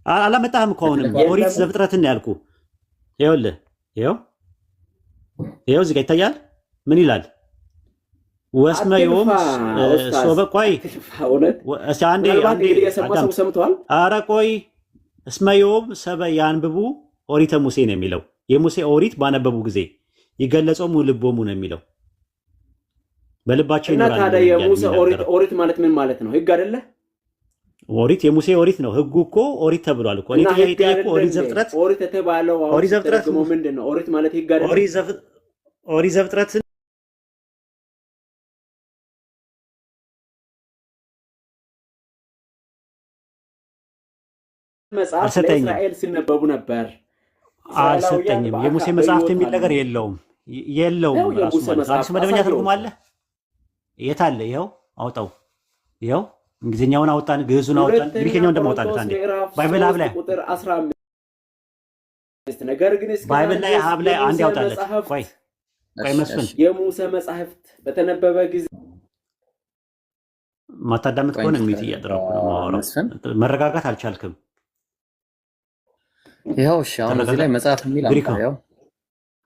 አላመጣህም እኮ አሁንም ኦሪት ዘፍጥረትን ነው ያልኩህ። ይኸውልህ ይኸው እዚህ ጋር ይታያል። ምን ይላል? ወስመዮም ሶበ ቆይ አንዴ ሰምተዋል። ኧረ ቆይ እስመዮም ሰበ ያንብቡ ኦሪተ ሙሴ ነው የሚለው። የሙሴ ኦሪት ባነበቡ ጊዜ ይገለጾሙ ልቦሙ ነው የሚለው። በልባቸው ይኖራል። ታዲያ የሙሴ ኦሪት ማለት ምን ማለት ነው? ህግ አይደለ? ኦሪት የሙሴ ኦሪት ነው። ህጉ እኮ ኦሪት ተብሏል እኮ። እኔ ጥያቄ ኦሪት ዘፍጥረት የተባለው ኦሪት ዘፍጥረት ምንድን ነው? ኦሪት ማለት ህግ አይደለ? ኦሪት ዘፍጥረት መጽሐፍ ለእስራኤል ሲነበቡ ነበር። አልሰጠኝም። የሙሴ መጽሐፍት የሚል ነገር የለውም። ራሱ ማለት አዲሱ መደበኛ ትርጉም አለ። የት አለ? ይኸው አውጣው። ይኸው እንግሊዝኛውን አውጣን፣ ግዕዙን አውጣን፣ ግሪከኛውን ደግሞ አውጣለት። አንዴ ባይብል ሀብ ላይ ቁጥር 15 ነገር ግን ባይብል ላይ ሀብ ላይ አንዴ አውጣለት። ቆይ መስፍን፣ የሙሴ መጽሐፍት በተነበበ ጊዜ ማታዳምጥ ከሆነ ሚት እያደረኩ ነው የማወራው። መረጋጋት አልቻልክም። ይኸው እሺ፣ አሁን እዚህ ላይ መጽሐፍ የሚል አውጣው።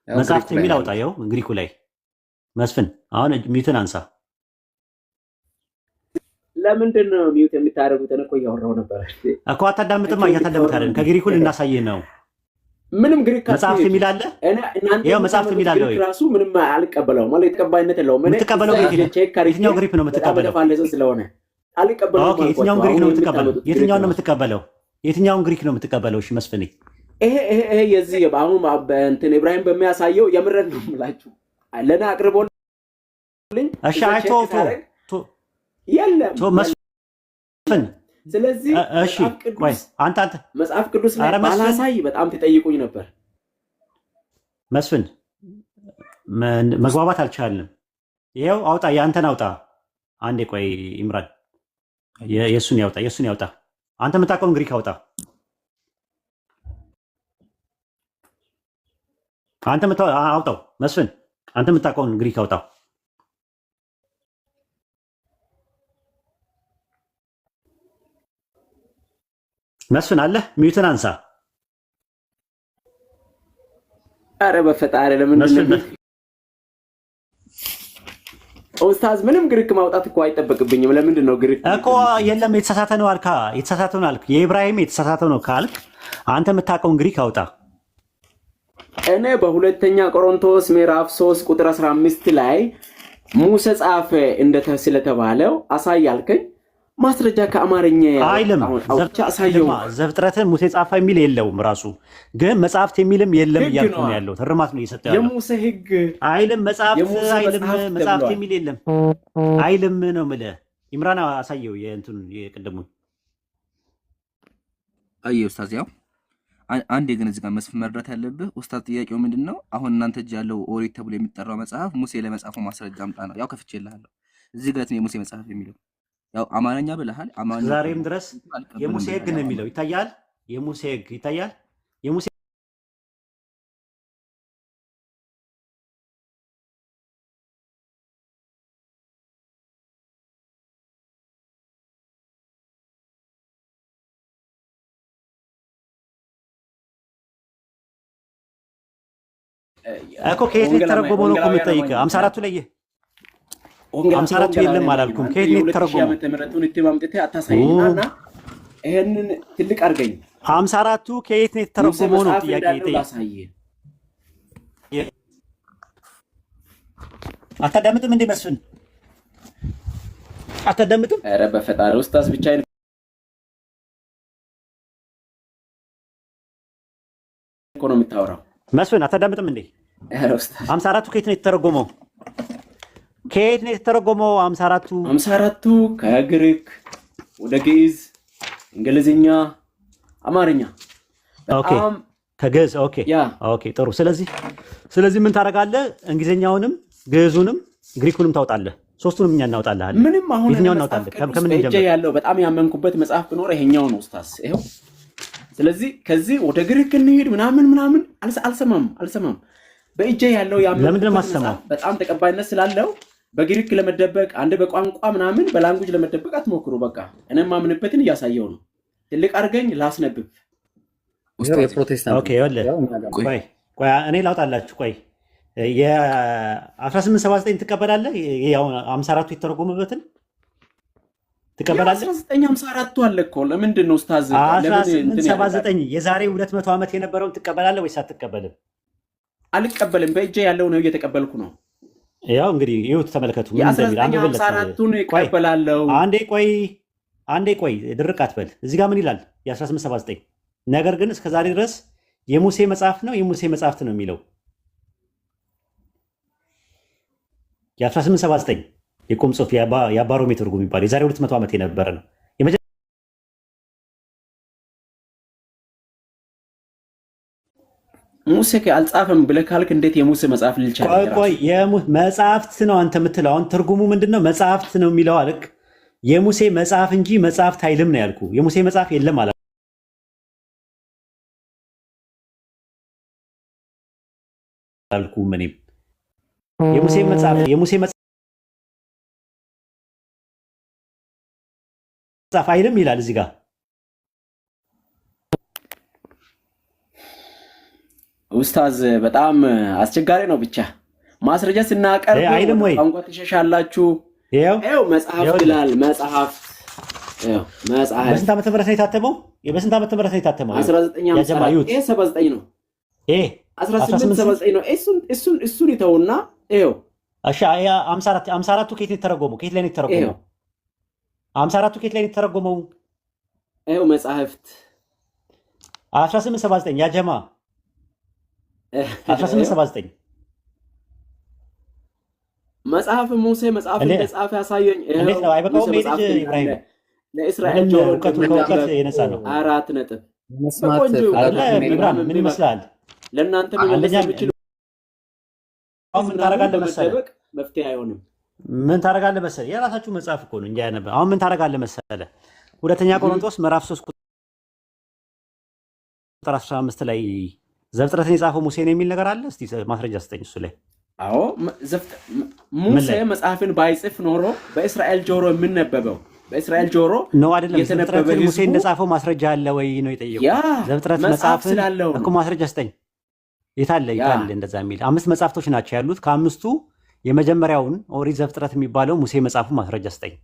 መጽሐፍት የሚል አውጣ። ይኸው ግሪኩ ላይ መስፍን፣ አሁን ሚትን አንሳ። ለምንድን ነው ሚውት የምታደርጉት? እኮ እያወራሁ ነበር እኮ። አታዳምጥማ። እያታዳምጥ አይደል? ከግሪኩ ልናሳይህ ነው። ምንም ግሪክ መጽሐፍት የሚል አለ። ይኸው መጽሐፍት የሚል አለ። ራሱ ምንም አልቀበለውም ማለት ተቀባይነት የለውም። የምትቀበለው የትኛው ግሪክ ነው የምትቀበለው? ስለሆነ አልቀበለውም። ኦኬ፣ የትኛውን ግሪክ ነው የምትቀበለው? የትኛውን ነው የምትቀበለው? የትኛውን ግሪክ ነው የምትቀበለው? እሺ መስፍኔ፣ ይሄ የዚህ አሁን እንትን ኢብራሂም በሚያሳየው የምረን ነው የምላችሁ። ለና አቅርቦልኝ። እሺ አይቶ የለም መስፍን። ስለዚህ እሺ ቆይ አንተ መጽሐፍ ቅዱስ ላይ ባላሳይ በጣም ትጠይቁኝ ነበር። መስፍን መግባባት አልቻልንም። ይኸው አውጣ፣ ያንተን አውጣ። አንዴ ቆይ ኢምራን የሱን ያውጣ። አንተ የምታውቀውን ግሪክ አውጣ። አውጣው መስፍን፣ አንተ የምታውቀውን ግሪክ አውጣው። መስፍን አለ? ሚዩትን አንሳ። አረ በፈጣሪ ለምንድን ነው ኡስታዝ? ምንም ግሪክ ማውጣት እኮ አይጠበቅብኝም። ለምንድን ነው ግሪክ እኮ? የለም የተሳሳተ ነው አልካ። የተሳሳተ ነው አልክ። የኢብራሂም የተሳሳተ ነው ካልክ አንተ የምታውቀውን ግሪክ አውጣ። እኔ በሁለተኛ ቆሮንቶስ ምዕራፍ 3 ቁጥር 15 ላይ ሙሴ ጻፈ ስለተባለው አሳያልከኝ። ማስረጃ ከአማርኛ አይልም። ዘፍጥረትን ሙሴ ጻፈ የሚል የለውም። ራሱ ግን መጽሐፍት የሚልም የለም እያልኩ ነው ያለው። ትርማት ነው እየሰጠ ያለው። የሙሴ ሕግ አይልም። መጽሐፍት የሚል የለም አይልም ነው የምልህ። ኢምራን አሳየው የእንቱን የቅድሙን አየው ኡስታዝ። ያው አንዴ ግን እዚህ ጋር መስፍን መረዳት ያለብህ ኡስታዝ፣ ጥያቄው ምንድን ነው? አሁን እናንተ እጅ ያለው ኦሪት ተብሎ የሚጠራው መጽሐፍ ሙሴ ለመጻፉ ማስረጃ አምጣ ነው። ያው ከፍቼልሃለሁ። እዚህ ጋር ነው የሙሴ መጽሐፍ የሚለው። ያው አማርኛ ብለሃል። አማርኛ ዛሬም ድረስ የሙሴ ሕግ ነው የሚለው ይታያል። የሙሴ ሕግ ይታያል። የሙሴ እኮ ከየት የተረጎመው ነው እኮ የምጠይቅህ? 54ቱ ላይ 54ቱ የለም አላልኩም። ከየት ነው የተረጎመው? ይሄንን ትልቅ አድርገኝ። 54ቱ ከየት ነው የተረጎመው ነው ጥያቄ ጠይቅ። አታዳምጥም እንዴ መስፍን? አታዳምጥም? ኧረ በፈጣሪ ኡስታዝ ብቻዬን እኮ ነው የምታወራው። መስፍን አታዳምጥም እንዴ? 54ቱ ከየት ነው የተተረጎመው? ከየት ነው የተተረጎመው? 54ቱ ከግሪክ ወደ ግዕዝ፣ እንግሊዝኛ፣ አማርኛ። ኦኬ ከግዕዝ። ኦኬ ኦኬ ጥሩ። ስለዚህ ምን ታደርጋለህ? እንግሊዝኛውንም ግዕዙንም ግሪኩንም ታውጣለህ። ሶስቱንም እኛ እናውጣልሃለን። ምንም አሁን የትኛው እናውጣለን? ከምን እንጀምር? ያለው በጣም ያመንኩበት መጽሐፍ ቢኖር ይሄኛው ነው ኡስታዝ። ይሄው ስለዚህ ከዚህ ወደ ግሪክ እንሂድ ምናምን አልሰማም። በእጄ ያለው በጣም ተቀባይነት ስላለው በግሪክ ለመደበቅ አንድ በቋንቋ ምናምን በላንጉጅ ለመደበቅ አትሞክሩ። በቃ እኔም ማምንበትን እያሳየው ነው። ትልቅ አድርገኝ ላስነብብ። ኦኬ ቆይ እኔ ላውጣላችሁ። ቆይ የ1879 ትቀበላለህ? ያው 54ቱ የተረጎመበትን ትቀበላለህ? 1954ቱ አለ እኮ። ለምንድን ነው ኡስታዝ 1879 የዛሬ 200 ዓመት የነበረውን ትቀበላለህ ወይስ አትቀበልም? አልቀበልም። በእጄ ያለው ነው እየተቀበልኩ ነው። ያው እንግዲህ ይሁት ተመልከቱ። ምን እንደሚል አንብብለት። 1954ቱን እቀበላለሁ። አንዴ ቆይ ድርቅ አትበል። እዚህ ጋር ምን ይላል? የ1879 ነገር ግን እስከዛሬ ድረስ የሙሴ መጽሐፍ ነው ነው የሚለው የ1879 የቁም ጽሑፍ የአባሮሜ ትርጉም የሚባለው የዛሬ 200 ዓመት የነበረ ነው። ሙሴ አልጻፈም ብለህ ካልክ እንዴት የሙሴ መጽሐፍ ልልቻል? ቆይ መጽሐፍት ነው አንተ የምትለው። አሁን ትርጉሙ ምንድነው? መጽሐፍት ነው የሚለው አልክ። የሙሴ መጽሐፍ እንጂ መጽሐፍት አይልም ነው ያልኩ። የሙሴ መጽሐፍ የለም አላልኩም። እኔም የሙሴ መጽሐፍ አይልም ይላል እዚህ ጋር። ኡስታዝ በጣም አስቸጋሪ ነው። ብቻ ማስረጃ ስናቀርብ አይልም ወይ ቋንቋ ትሸሻላችሁ። ይኸው መጽሐፍ ይላል። መጽሐፍ በስንት ዓመተ ምህረት ነው የታተመው? በስንት ዓመተ ምህረት ነው የታተመው? 1979 ነው። 1879 ነው። እሱን ይተውና ይኸው እሺ 54ቱ ከየት ነው የተረጎመው? ከየት ላይ ነው የተረጎመው? 54ቱ ከየት ላይ ነው የተረጎመው? ይኸው መጽሐፍት 1879 ያጀማ 1879 መጽሐፍ ሙሴ መጽሐፍ እንደጻፈ ያሳየኝ። እንዴት ነው አይበቃውም? ኢብራሂም ለእስራኤል ጆሮ ከእውቀት የነጻ ነው። 4 ነጥብ ኢብራሂም ምን ይመስላል? ለእናንተ መመለስ የምችሉ ምን ታደርጋለህ መሰለህ? መፍትሄ አይሆንም። ምን ታደርጋለህ መሰለህ? የራሳችሁ መጽሐፍ እኮ ነው እንጂ ያነበ አሁን ምን ታደርጋለህ መሰለህ? ሁለተኛ ቆሮንቶስ ምዕራፍ 3 ቁጥር 15 ላይ ዘፍጥረትን የጻፈው ሙሴ ነው የሚል ነገር አለ። እስቲ ማስረጃ ስጠኝ እሱ ላይ። አዎ ሙሴ መጽሐፍን ባይጽፍ ኖሮ በእስራኤል ጆሮ የምነበበው በእስራኤል ጆሮ ነው አይደለም። ዘፍጥረትን ሙሴ እንደጻፈው ማስረጃ አለ ወይ ነው የጠየቁት። ዘፍጥረት መጽሐፍን እኮ ማስረጃ ስጠኝ። የታለ እንደዛ የሚል 5 መጽሐፍቶች ናቸው ያሉት። ከ5ቱ የመጀመሪያውን ኦሪት ዘፍጥረት የሚባለው ሙሴ መጽሐፉ ማስረጃ ስጠኝ።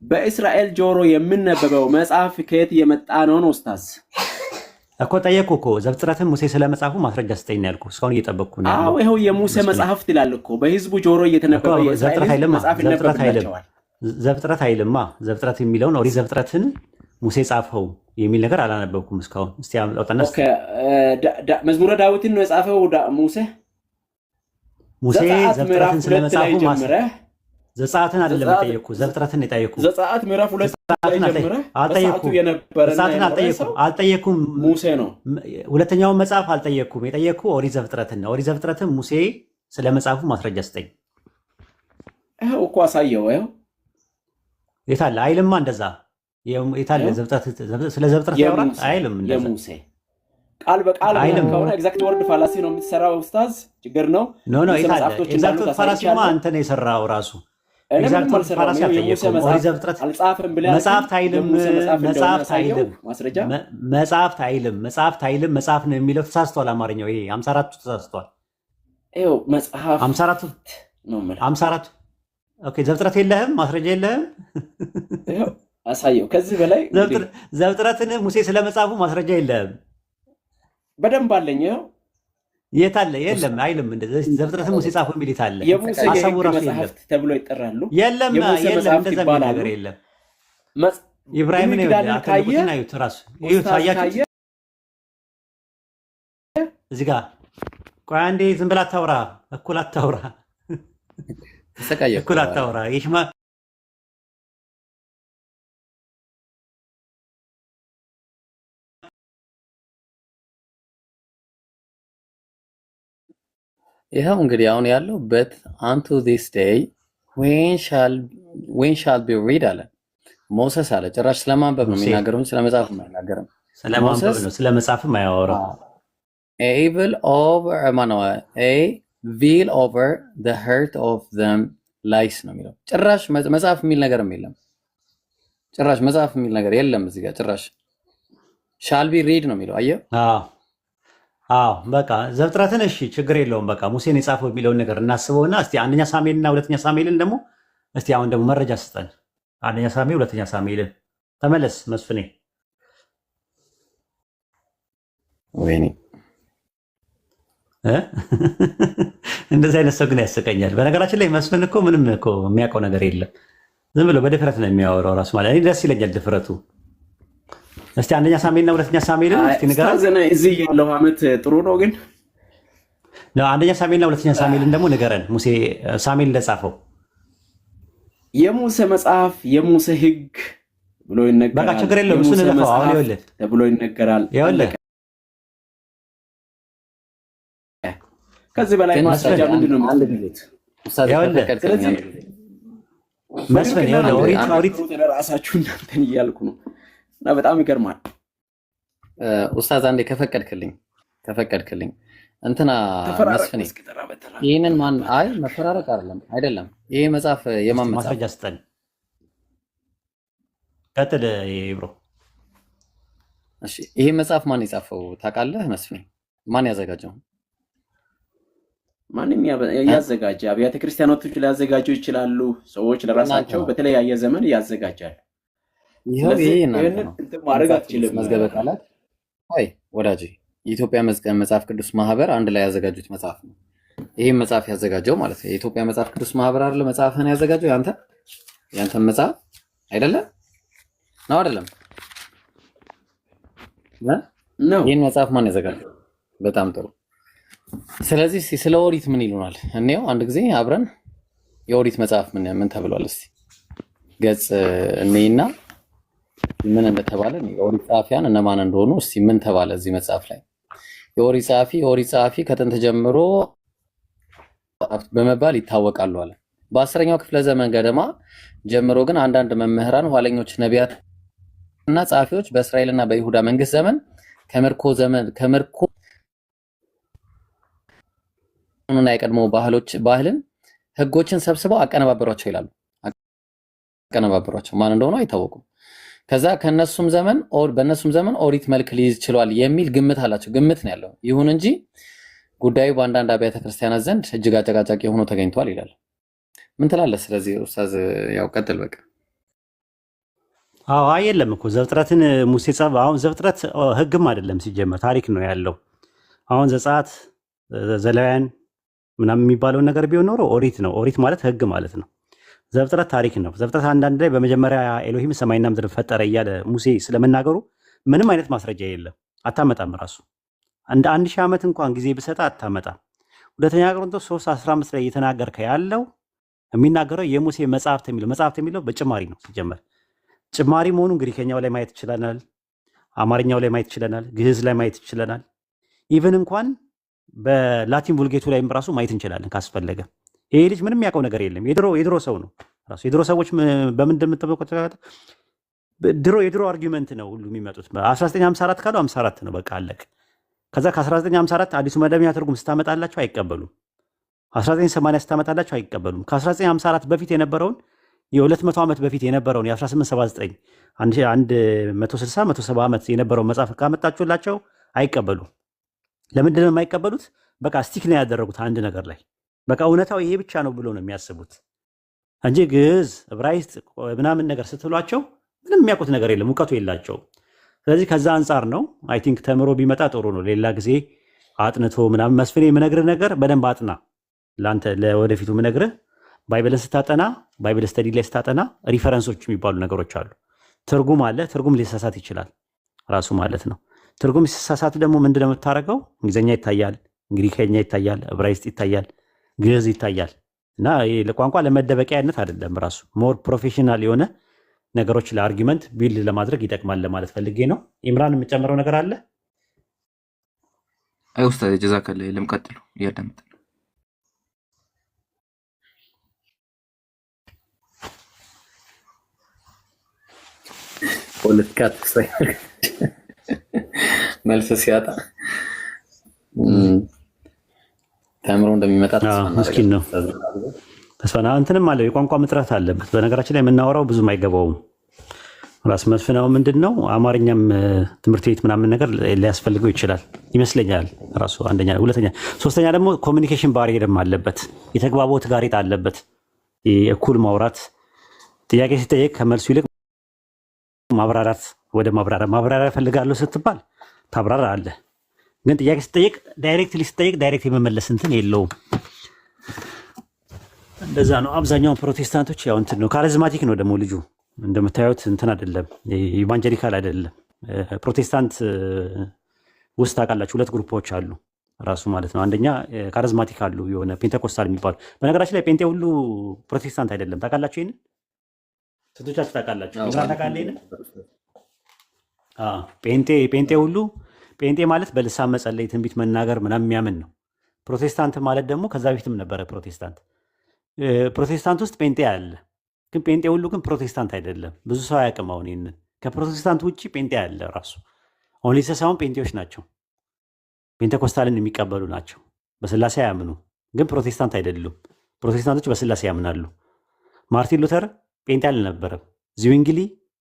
በእስራኤል ጆሮ የምነበበው መጽሐፍ ከየት የመጣ ነው? ኡስታዝ እኮ ጠየቁ እኮ ዘፍጥረትን ሙሴ ስለመጽሐፉ ማስረጃ ስጠኝ ነው ያልኩህ። እስካሁን እየጠበቅኩ ነው። አዎ ይኸው የሙሴ መጽሐፍት ይላል እኮ በህዝቡ ጆሮ እየተነበበ ዘፍጥረት አይልማ። ዘፍጥረት የሚለውን ኦሪት ዘፍጥረትን ሙሴ ጻፈው የሚል ነገር አላነበብኩም እስካሁን። እስቲ አውጣና መዝሙረ ዳዊትን ነው የጻፈው ሙሴ ዘፍጥረትን ስለመጻፉ ዘጸአትን አይደለም የጠየኩ፣ ዘፍጥረትን ነው የጠየኩ። ዘጸአት ምዕራፍ 2 ላይ ጀምረህ አልጠየኩም። ሙሴ ነው። ሁለተኛውን መጽሐፍ አልጠየኩም። የጠየኩ ኦሪት ዘፍጥረትን ነው። ኦሪት ዘፍጥረትን ሙሴ ስለመጻፉ ማስረጃ ስጠኝ። ይኸው እኮ አሳየው። ይኸው የታለ አይልማ እንደዛ። የታለ ዘፍጥረት ስለ ዘፍጥረት ያወራል አይልም እንደዛ። የሙሴ ቃል በቃል ከሆነ ኤግዛክት ወርድ ፋላሲ ነው የምትሰራው ኡስታዝ፣ ችግር ነው። ኖ የታለ ኤግዛክት ወርድ ፋላሲማ አንተ ነው የሰራው ራሱ። ኤግዛክት ወርድ ፋላሲ አልጠየኩም። ኦሪት ዘፍጥረት መጽሐፍት አይልም መጽሐፍ ነው የሚለው ተሳስቷል። አማርኛው ይሄ 54ቱ ተሳስቷል። ይኸው መጽሐፍ 54ቱ ነው ማለት 54ቱ። ኦኬ ዘፍጥረት የለህም? ማስረጃ የለህም? ይኸው አሳየው። ከዚህ በላይ ዘፍጥረትን ሙሴ ስለመጻፉ ማስረጃ የለህም? በደንብ አለኝ። ይኸው የታለ? የለም አይልም። እንደዚህ ዘፍጥረትን ሙሴ ጻፈ የሚል የታለ? የሙሴ መጽሐፍት ተብሎ ይጠራሉ። የለም እንደዛ የሚል ነገር የለም። ኢብራሂም ነው ያተልኩትና ይሁት ራሱ ይሁት አያችሁ እዚህ ጋር። ቆይ አንዴ ዝም ብላ አታውራ፣ እኩል አታውራ፣ እኩል አታውራ። ይሽማ ይኸው እንግዲህ አሁን ያለው በት አንቱ ዲስ ዴይ ዌን ሻል ቢ ሪድ አለ ሞሰስ አለ። ጭራሽ ስለማንበብ ነው የሚናገረው እንጂ ስለመጻፍ አይናገርም። ስለማንበብ ነው፣ ስለመጻፍም አያወራም። ኤቪል ኦቨር ዘ ሄርት ኦፍ ዘም ላይስ ነው የሚለው። ጭራሽ መጽሐፍ የሚል ነገርም የለም። ጭራሽ መጽሐፍ የሚል ነገር የለም እዚህ ጋር። ጭራሽ ሻል ቢ ሪድ ነው የሚለው። አየህ? አዎ በቃ ዘፍጥረትን እሺ ችግር የለውም። በቃ ሙሴን የጻፈው የሚለውን ነገር እናስበውና እስቲ አንደኛ ሳሙኤልና ሁለተኛ ሳሙኤልን ደግሞ እስቲ አሁን ደግሞ መረጃ ስጠን። አንደኛ ሳሙኤል ሁለተኛ ሳሙኤልን ተመለስ መስፍኔ። ወይኔ እንደዚህ አይነት ሰው ግን ያስቀኛል። በነገራችን ላይ መስፍን እኮ ምንም እኮ የሚያውቀው ነገር የለም። ዝም ብሎ በድፍረት ነው የሚያወራው ራሱ ማለት እኔ ደስ ይለኛል ድፍረቱ። እስቲ አንደኛ ሳሙኤልና ሁለተኛ ሳሙኤልን እስቲ ንገረን። እዚህ ያለው ዓመት ጥሩ ነው ግን አንደኛ ሳሙኤልና ሁለተኛ ሳሙኤልን ደግሞ ንገረን። ሙሴ ሳሙኤል እንደጻፈው የሙሴ መጽሐፍ የሙሴ ሕግ ብሎ ይነገራል። በቃ ችግር የለውም እሱን ለፈው አሁን ይኸውልህ ተብሎ ይነገራል። ከዚህ በላይ ማስረጃ ምንድነው? መስፈን ኦሪት ለራሳችሁ እናንተን እያልኩ ነው። እና በጣም ይገርማል። ኡስታዝ አንዴ ከፈቀድክልኝ እንትና መስፈን ይሄንን ማን አይ መፈራረቅ አይደለም። ይሄ መጽሐፍ የማን መጽሐፍ? ማስረጃ ስጠን። ቀጥል ብሮ። እሺ ይሄ መጽሐፍ ማን የጻፈው ታውቃለህ? መስፍኔ ማን ያዘጋጀው? ማንም ያዘጋጀ አብያተ ክርስቲያኖች ሊያዘጋጁ ይችላሉ። ሰዎች ለራሳቸው በተለያየ ዘመን ያዘጋጃሉ። ይሄው እንትን ማድረግ አትችልም። መዝገበ ቃላት አይ ወዳጄ የኢትዮጵያ መጽሐፍ ቅዱስ ማህበር አንድ ላይ ያዘጋጁት መጽሐፍ ነው። ይሄን መጽሐፍ ያዘጋጀው ማለት ነው የኢትዮጵያ መጽሐፍ ቅዱስ ማህበር አይደለ? መጽሐፍህን ያዘጋጀው ያንተ መጽሐፍ አይደለ ነው? አይደለም ነው። ይሄን መጽሐፍ ማን ያዘጋጀው? በጣም ጥሩ። ስለዚህ ስለ ኦሪት ምን ይሉናል? እኔው አንድ ጊዜ አብረን የኦሪት መጽሐፍ ምን ተብሏል? እስቲ ገጽ እኔና ምን እንደተባለ የኦሪት ጸሐፊያን እነማን እንደሆኑ እስቲ ምን ተባለ እዚህ መጽሐፍ ላይ? የኦሪት ጸሐፊ ከጥንት ጀምሮ በመባል ይታወቃሉ አለ። በ10ኛው ክፍለ ዘመን ገደማ ጀምሮ ግን አንዳንድ መምህራን፣ ኋለኞች ነቢያት እና ጸሐፊዎች በእስራኤልና በይሁዳ መንግስት ዘመን ከምርኮ እና የቀድሞ ባህልን ህጎችን ሰብስበው አቀነባበሯቸው ይላሉ። አቀነባበሯቸው ማን እንደሆነ አይታወቁም። ከዛ በእነሱም ዘመን ኦሪት መልክ ሊይዝ ችሏል የሚል ግምት አላቸው። ግምት ነው ያለው። ይሁን እንጂ ጉዳዩ በአንዳንድ አብያተ ክርስቲያናት ዘንድ እጅግ አጨቃጫቂ ሆኖ ተገኝቷል ይላል። ምን ትላለህ? ስለዚህ ኡስታዝ ያው ቀጥል በቃ። አዎ የለም እኮ ዘፍጥረትን ሙሴ ጻፈ። አሁን ዘፍጥረት ህግም አይደለም ሲጀመር ታሪክ ነው ያለው። አሁን ዘጸአት፣ ዘሌዋውያን ምናምን የሚባለውን ነገር ቢሆን ኖሮ ኦሪት ነው። ኦሪት ማለት ህግ ማለት ነው። ዘፍጥረት ታሪክ ነው። ዘፍጥረት አንዳንድ ላይ በመጀመሪያ ኤሎሂም ሰማይና ምድር ፈጠረ እያለ ሙሴ ስለመናገሩ ምንም አይነት ማስረጃ የለም። አታመጣም። ራሱ እንደ 1000 ዓመት እንኳን ጊዜ ብሰጣ አታመጣም። ሁለተኛ ቆሮንቶስ 3:15 ላይ እየተናገርከ ያለው የሚናገረው የሙሴ መጽሐፍት የሚለው በጭማሪ ነው። ሲጀመር ጭማሪ መሆኑ እንግዲህ ከኛው ላይ ማየት ይችላል፣ አማርኛው ላይ ማየት ይችላል፣ ግዕዝ ላይ ማየት ይችላል። ኢቭን እንኳን በላቲን ቡልጌቱ ላይም ራሱ ማየት እንችላለን ካስፈለገ። ይሄ ልጅ ምንም ያውቀው ነገር የለም። የድሮ ሰው ነው ራሱ። የድሮ ሰዎች በምን እንደምትጠበቁት የድሮ አርጊውመንት ነው ሁሉ የሚመጡት። 1954 ካለው 54 ነው በቃ አለቅ። ከዛ ከ1954 አዲሱ መደበኛ ትርጉም ስታመጣላቸው አይቀበሉም። 1980 ስታመጣላቸው አይቀበሉም። ከ1954 በፊት የነበረውን የ200 ዓመት በፊት የነበረውን የ1879 160 170 ዓመት የነበረውን መጽሐፍ ካመጣችሁላቸው አይቀበሉም። ለምንድን ነው የማይቀበሉት? በቃ ስቲክ ነው ያደረጉት አንድ ነገር ላይ። በቃ እውነታው ይሄ ብቻ ነው ብሎ ነው የሚያስቡት እንጂ ግዕዝ፣ ዕብራይስጥ ምናምን ነገር ስትሏቸው ምንም የሚያውቁት ነገር የለም፣ እውቀቱ የላቸውም። ስለዚህ ከዛ አንጻር ነው አይ ቲንክ ተምሮ ቢመጣ ጥሩ ነው። ሌላ ጊዜ አጥንቶ ምናምን መስፍኔ የምነግርህ ነገር በደንብ አጥና። ለአንተ ለወደፊቱ የምነግርህ ባይብልን ስታጠና፣ ባይብል ስተዲ ላይ ስታጠና ሪፈረንሶች የሚባሉ ነገሮች አሉ። ትርጉም አለ። ትርጉም ሊሳሳት ይችላል ራሱ ማለት ነው። ትርጉም ሲሳሳት ደግሞ ምንድነው የምታደርገው? እንግሊዝኛ ይታያል፣ እንግሊዝኛ ይታያል፣ ዕብራይስጥ ይታያል፣ ግዕዝ ይታያል። እና ለቋንቋ ለመደበቂያነት አይደለም፣ ራሱ ሞር ፕሮፌሽናል የሆነ ነገሮች ለአርጊመንት ቢልድ ለማድረግ ይጠቅማል ለማለት ፈልጌ ነው። ኢምራን የምጨምረው ነገር አለ? አይ ኡስታዝ ጀዛከላ የለም። ቀጥሉ፣ እያዳመጥ ነው። ፖለቲካ መልስ ሲያጣ ተምሮ እንደሚመጣ ምስኪን ነው። ተስፋና እንትንም አለ፣ የቋንቋ ምጥረት አለበት። በነገራችን ላይ የምናወራው ብዙም አይገባውም። ራስ መስፍናው ምንድን ነው አማርኛም ትምህርት ቤት ምናምን ነገር ሊያስፈልገው ይችላል ይመስለኛል። ራሱ አንደኛ፣ ሁለተኛ፣ ሶስተኛ ደግሞ ኮሚኒኬሽን ባሪየርም አለበት፣ የተግባቦት ጋሬጣ አለበት። እኩል ማውራት፣ ጥያቄ ሲጠየቅ ከመልሱ ይልቅ ማብራራት ወደ ማብራሪያ ፈልጋለሁ ስትባል ታብራራ አለ። ግን ጥያቄ ሲጠየቅ ዳይሬክት የመመለስ እንትን የለውም። እንደዛ ነው። አብዛኛውን ፕሮቴስታንቶች ያው እንትን ነው፣ ካሪዝማቲክ ነው ደግሞ ልጁ እንደምታዩት እንትን አይደለም፣ ኢቫንጀሊካል አይደለም። ፕሮቴስታንት ውስጥ ታውቃላችሁ ሁለት ግሩፖች አሉ ራሱ ማለት ነው። አንደኛ ካሪዝማቲክ አሉ፣ የሆነ ፔንቴኮስታል የሚባሉ። በነገራችን ላይ ፔንቴ ሁሉ ፕሮቴስታንት አይደለም፣ ታውቃላችሁ ይሄንን። ስንቶቻችሁ ታውቃላችሁ? ኢምራን ታውቃለህ? ጴንጤ ሁሉ ጴንጤ ማለት በልሳን መጸለይ፣ ትንቢት መናገር ምናምን የሚያምን ነው። ፕሮቴስታንት ማለት ደግሞ ከዛ በፊትም ነበረ ፕሮቴስታንት። ፕሮቴስታንት ውስጥ ጴንጤ አለ፣ ግን ጴንጤ ሁሉ ግን ፕሮቴስታንት አይደለም። ብዙ ሰው አያውቅም። አሁን ይህንን ከፕሮቴስታንት ውጭ ጴንጤ አለ ራሱ። አሁን ሊሰሳውን ጴንጤዎች ናቸው፣ ፔንቴኮስታልን የሚቀበሉ ናቸው። በስላሴ አያምኑ፣ ግን ፕሮቴስታንት አይደሉም። ፕሮቴስታንቶች በስላሴ ያምናሉ። ማርቲን ሉተር ጴንጤ አልነበረም። ዝዊንግሊ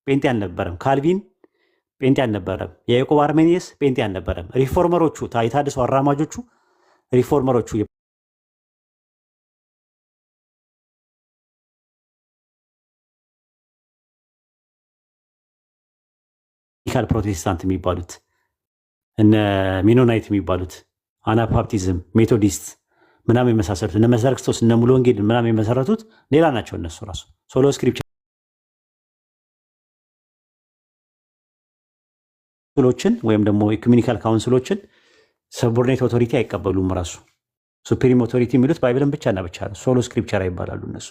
ጴንጤ አልነበረም። ካልቪን ጴንጤ አልነበረም። የያዕቆብ አርሜኒየስ ጴንጤ አልነበረም። ሪፎርመሮቹ የታድሶ አራማጆቹ ሪፎርመሮቹ ፕሮቴስታንት የሚባሉት እነ ሜኖናይት የሚባሉት አናባፕቲዝም፣ ሜቶዲስት ምናምን የመሳሰሉት እነ መሰረ ክርስቶስ እነ ሙሉ ወንጌል ምናምን የመሰረቱት ሌላ ናቸው። እነሱ ራሱ ሶሎ ስክሪፕቸሮችን ወይም ደግሞ ኢኩሜኒካል ካውንስሎችን ሰቦርዲኔት ኦቶሪቲ አይቀበሉም። ራሱ ሱፕሪም ኦቶሪቲ የሚሉት ባይብልን ብቻና ብቻ ነው። ሶሎ ስክሪፕቸር ይባላሉ እነሱ።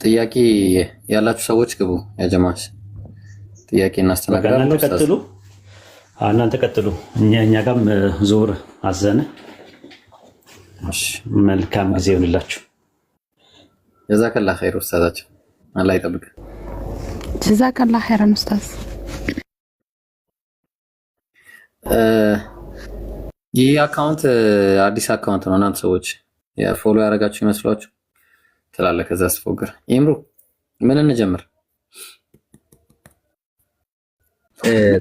ጥያቄ ያላችሁ ሰዎች ግቡ። ያጀማስ ጥያቄ እናስተናግዳለን። እናንተ ቀጥሉ። እኛ ጋርም ዞር አዘነ። መልካም ጊዜ ይሁንላችሁ። ጀዛከላ ኸይር ኡስታዛችን፣ አላህ ይጠብቅ። ጀዛከላ ኸይረን ኡስታዝ። ይህ አካውንት አዲስ አካውንት ነው። እናንተ ሰዎች ፎሎ ያደረጋችሁ ይመስሏችሁ ትላለህ። ከዛ አስፎግር ኢምሩ ምን እንጀምር?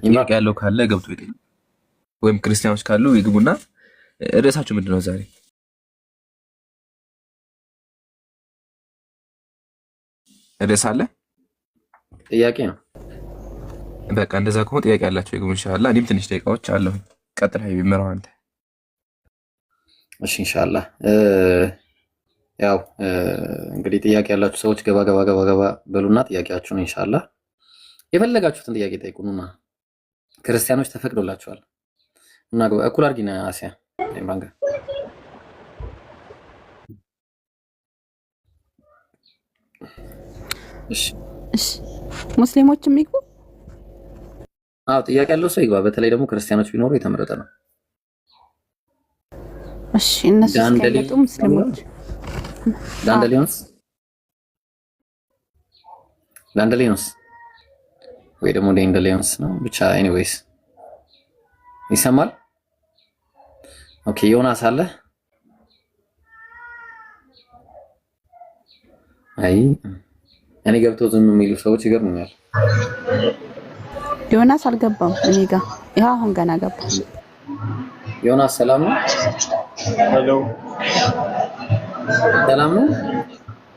ጥያቄ ያለው ካለ ገብቶ ይጠይቅ፣ ወይም ክርስቲያኖች ካሉ ይግቡና ርዕሳችሁ ምንድነው ዛሬ? ርዕስ አለ? ጥያቄ ነው። በቃ እንደዛ ከሆነ ጥያቄ ያላችሁ ይግቡ ኢንሻአላህ። እኔም ትንሽ ደቂቃዎች አለሁ። ቀጥል ሀይቢ ምራው አንተ። እሺ ኢንሻአላህ። ያው እንግዲህ ጥያቄ ያላችሁ ሰዎች ገባ በሉና ጥያቄያችሁን ኢንሻአላህ የፈለጋችሁትን ጥያቄ ጠይቁኑና ክርስቲያኖች ተፈቅዶላችኋል እና እኩል አድርጊና አሲያ ኢምራን ጋር እሺ ሙስሊሞችም ይግቡ። አዎ ጥያቄ ያለው ሰው ይግባ። በተለይ ደግሞ ክርስቲያኖች ቢኖሩ የተመረጠ ነው። እሺ እነሱ እስከሚመጡ ሙስሊሞች ዳንደሊዮንስ ወይ ደግሞ ዳንደሊዮንስ ነው ብቻ። ኤኒዌይስ ይሰማል። ኦኬ ዮናስ አለ። አይ እኔ ገብቶ ዝም የሚሉ ሰዎች ይገርሙኛል። ዮናስ አልገባም እኔ ጋር። ይሄ አሁን ገና ገባ። ዮናስ ሰላም ነው? ሄሎ ሰላም ነው?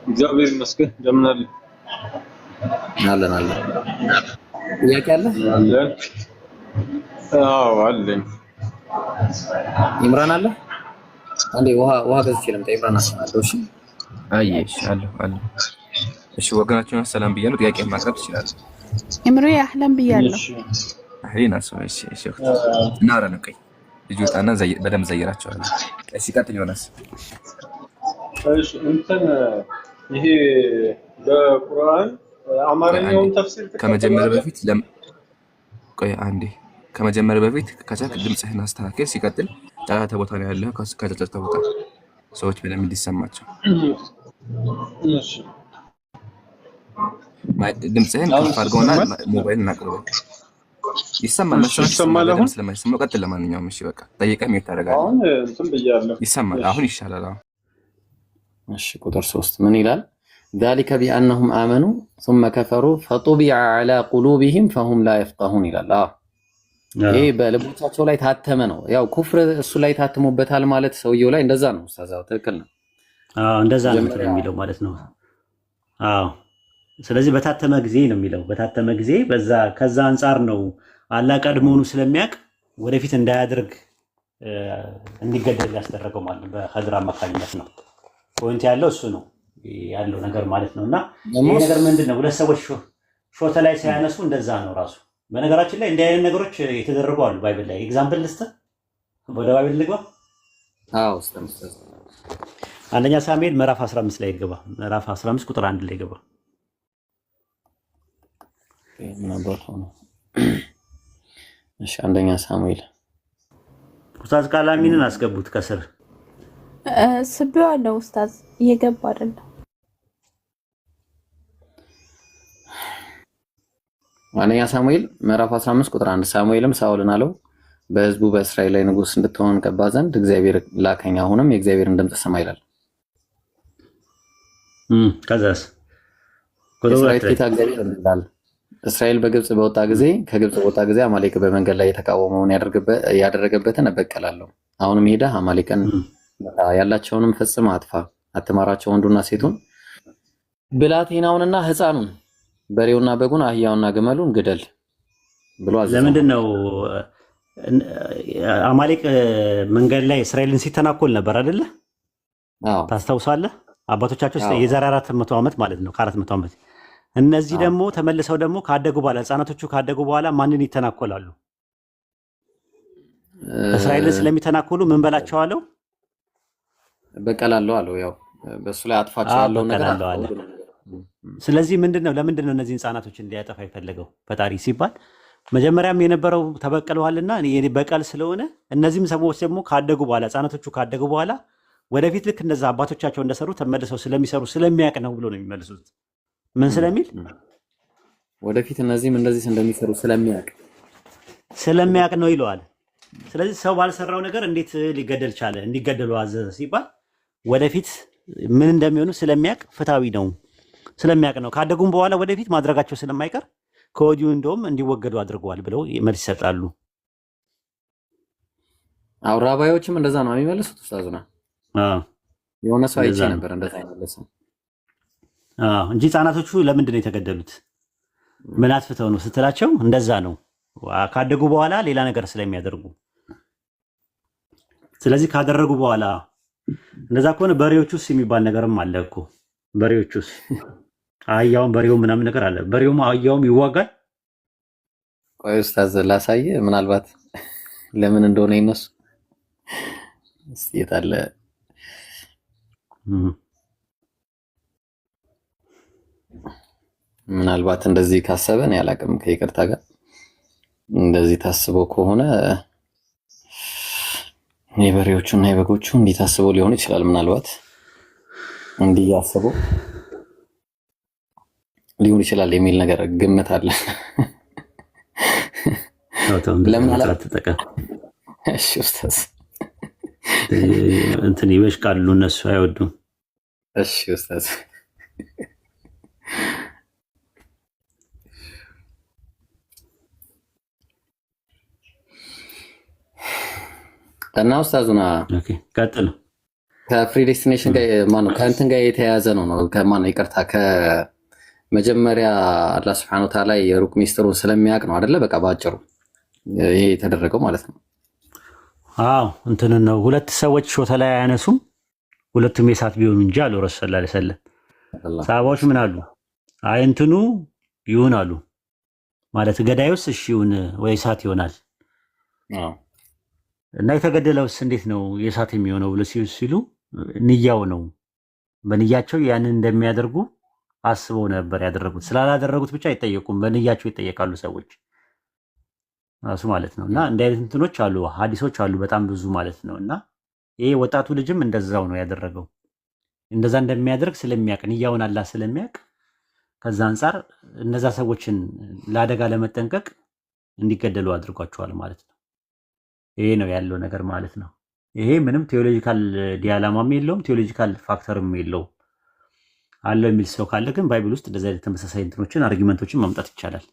እግዚአብሔር ይመስገን። እንደምን አለ? አለን። ጥያቄ አለ? አለን። አዎ አለኝ። ኢምራን አለ? አንዴ ውሃ ገዝቼ ልምጣ። ኢምራን አሰናለሁ። እሺ አየሽ አለሁ። እሺ ወገናችሁን ሰላም ብያለሁ። ጥያቄ ማቅረብ ትችላለህ። ኢምሩ አህለን ብያለሁ። አህሊና እሺ እናወራ ነው። ቆይ ልጅ ወጣና በደምብ ዘይራቸዋለሁ። እሺ ቀጥል ዮናስ። እሺ እንትን ይሄ በቁርአን አማርኛውን ተፍሲር ከመጀመሪያ በፊት ቆይ አንዴ ከመጀመሪያ በፊት ከቻልክ ድምፅህን አስተካክል። ሲቀጥል ጫጫታ ቦታ ነው ያለው። ከጫጫታ ቦታ ሰዎች በደንብ እንዲሰማቸው እሺ ድምፅህን ከፍ አድርገውና ሞባይል እናቅርበው። ይሰማል መሰለኝ። አሁን ስለማይሰማው ቀጥል። ለማንኛውም እሺ በቃ ጠይቀህ ምን ታደርጋለህ? አሁን እንትን ብያለሁ። ይሰማል። አሁን ይሻላል። አሁን እሺ ቁጥር 3 ምን ይላል? ذلك بأنهم آمنوا ثم كفروا فطبع على قلوبهم فهم لا يفقهون ይላል። ይሄ በልቦቻቸው ላይ ታተመ ነው። ያው ኩፍር እሱ ላይ ታተሙበታል ማለት ሰውየው ላይ እንደዛ ነው። ኡስታዛው ትክክል ነው። እንደዛ ነው የሚለው ማለት ነው። ስለዚህ በታተመ ጊዜ ነው የሚለው። በታተመ ጊዜ ከዛ አንጻር ነው አላህ ቀድሞውኑ ስለሚያውቅ ወደፊት እንዳያደርግ እንዲገደል ያስደረገው ማለት ነው። በኸድር አማካኝነት ነው። ፖይንት ያለው እሱ ነው ያለው ነገር ማለት ነው። እና ይሄ ነገር ምንድነው? ሁለት ሰዎች ሾተ ላይ ሳያነሱ እንደዛ ነው ራሱ። በነገራችን ላይ እንዲህ አይነት ነገሮች የተደረጉ አሉ ባይብል ላይ። ኤግዛምፕል ልስጥ፣ ወደ ባይብል ልግባ። አዎ ኡስታዝ አንደኛ ሳሙኤል ምዕራፍ 15 ላይ ገባ። ምዕራፍ 15 ቁጥር 1 ላይ ገባ። ምን አባቱ ነው? እሺ አንደኛ ሳሙኤል ኡስታዝ ቃላሚንን አስገቡት ከስር ስቤዋለሁ ኡስታዝ እየገባ አይደለም። አንደኛ ሳሙኤል ምዕራፍ 15 ቁጥር 1 ሳሙኤልም ሳኦልን አለው በሕዝቡ በእስራኤል ላይ ንጉሥ እንድትሆን ቀባ ዘንድ እግዚአብሔር ላከኝ፣ አሁንም የእግዚአብሔርን ድምፅ ስማ ይላል። ከዛስ የሰራዊት ጌታ እግዚአብሔር ይላል እስራኤል በግብጽ በወጣ ጊዜ ከግብጽ በወጣ ጊዜ አማሌቅ በመንገድ ላይ የተቃወመውን ያደረገበትን እበቀላለሁ። አሁንም ሄደህ አማሌቅን ያላቸውንም ፈጽመህ አጥፋ፣ አትማራቸው፣ ወንዱና ሴቱን፣ ብላቴናውንና ሕፃኑን፣ በሬውና በጉን፣ አህያውና ግመሉን ግደል ብሎ አዘዘ። ለምንድን ነው አማሌቅ መንገድ ላይ እስራኤልን ሲተናኮል ነበር አይደለ? አዎ ታስታውሳለህ? አባቶቻቸው የዛሬ 400 ዓመት ማለት ነው፣ ከ400 ዓመት። እነዚህ ደግሞ ተመልሰው ደግሞ ካደጉ በኋላ ህፃናቶቹ ካደጉ በኋላ ማንን ይተናኮላሉ? እስራኤልን ስለሚተናኮሉ ምን በላቸው አለው? በቀላለሁ አለው። ያው በሱ ላይ አጥፋቸው ያለው ነገር አለ። ስለዚህ ምንድነው ለምንድን ነው እነዚህ ህፃናቶች እንዲያጠፋ የፈለገው ፈጣሪ ሲባል መጀመሪያም የነበረው ተበቀለዋልና በቀል ስለሆነ እነዚህም ሰዎች ደግሞ ካደጉ በኋላ ህፃናቶቹ ካደጉ በኋላ ወደፊት ልክ እንደዛ አባቶቻቸው እንደሰሩ ተመልሰው ስለሚሰሩ ስለሚያውቅ ነው ብሎ ነው የሚመልሱት። ምን ስለሚል ወደፊት እነዚህም እንደዚህ እንደሚሰሩ ስለሚያውቅ ነው ይለዋል። ስለዚህ ሰው ባልሰራው ነገር እንዴት ሊገደል ቻለ? እንዲገደሉ አዘዘ ሲባል ወደፊት ምን እንደሚሆኑ ስለሚያውቅ ፍትሃዊ ነው ስለሚያውቅ ነው። ካደጉም በኋላ ወደፊት ማድረጋቸው ስለማይቀር ከወዲሁ እንደውም እንዲወገዱ አድርገዋል ብለው መልስ ይሰጣሉ። አውራባዮችም እንደዛ ነው የሚመልሱት። ኡስታዝና የሆነ ሰው አይቼ ነበር እንደዛ አይመለስም እንጂ ህፃናቶቹ ለምንድን ነው የተገደሉት? ምን አጥፍተው ነው ስትላቸው እንደዛ ነው ካደጉ በኋላ ሌላ ነገር ስለሚያደርጉ። ስለዚህ ካደረጉ በኋላ እንደዛ ከሆነ በሬዎቹስ የሚባል ነገርም አለ እኮ። በሬዎቹስ አህያውም በሬው ምናምን ነገር አለ። በሬውም አህያውም ይዋጋል። ቆይ ኡስታዝ ላሳየ ምናልባት ለምን እንደሆነ ይነሱ እስቲ የታለ ምናልባት እንደዚህ ካሰበን ያላቅም ከይቅርታ ጋር እንደዚህ ታስበው ከሆነ የበሬዎቹና የበጎቹ እንዲህ ታስበው ሊሆን ይችላል። ምናልባት እንዲህ ያስበው ሊሆን ይችላል የሚል ነገር ግምት አለ። ለምን አላተጠቀም? እሺ ኡስታዝ እንትን ይበሽቃሉ እነሱ አይወዱም። እሺ ኡስታዝ እና ኡስታዙና ኦኬ ቀጥል። ከፕሪዴስቲኔሽን ጋር ማነው ከእንትን ጋር የተያያዘ ነው ከማነው ይቅርታ ከመጀመሪያ አላህ Subhanahu Wa Ta'ala የሩቅ ሚስጥሩን ስለሚያውቅ ነው አይደለ? በቃ ባጭሩ ይሄ የተደረገው ማለት ነው። አዎ እንትን ነው። ሁለት ሰዎች ሾተ ላይ አያነሱም ሁለቱም የሳት ቢሆኑ እንጂ አሉ ረሱል ሰለላሁ ዐለይሂ ወሰለም። ሰሃባዎች ምን አሉ? አይ እንትኑ ይሁን አሉ ማለት ገዳዩስ እሺ ይሁን ወይ እሳት ይሆናል። አዎ እና የተገደለውስ እንዴት ነው የእሳት የሚሆነው ብሎ ሲሉ ንያው ነው። በንያቸው ያንን እንደሚያደርጉ አስበው ነበር ያደረጉት። ስላላደረጉት ብቻ አይጠየቁም፣ በንያቸው ይጠየቃሉ ሰዎች ራሱ ማለት ነው። እና እንዲህ አይነት እንትኖች አሉ፣ ሀዲሶች አሉ በጣም ብዙ ማለት ነው። እና ይሄ ወጣቱ ልጅም እንደዛው ነው ያደረገው። እንደዛ እንደሚያደርግ ስለሚያውቅ ንያውን አላህ ስለሚያውቅ ከዛ አንጻር እነዛ ሰዎችን ለአደጋ ለመጠንቀቅ እንዲገደሉ አድርጓቸዋል ማለት ነው። ይሄ ነው ያለው ነገር ማለት ነው። ይሄ ምንም ቴዎሎጂካል ዲያላማም የለውም፣ ቴዎሎጂካል ፋክተርም የለውም። አለው የሚል ሰው ካለ ግን ባይብል ውስጥ እንደዚህ አይነት ተመሳሳይ እንትኖችን አርጊመንቶችን ማምጣት ይቻላል።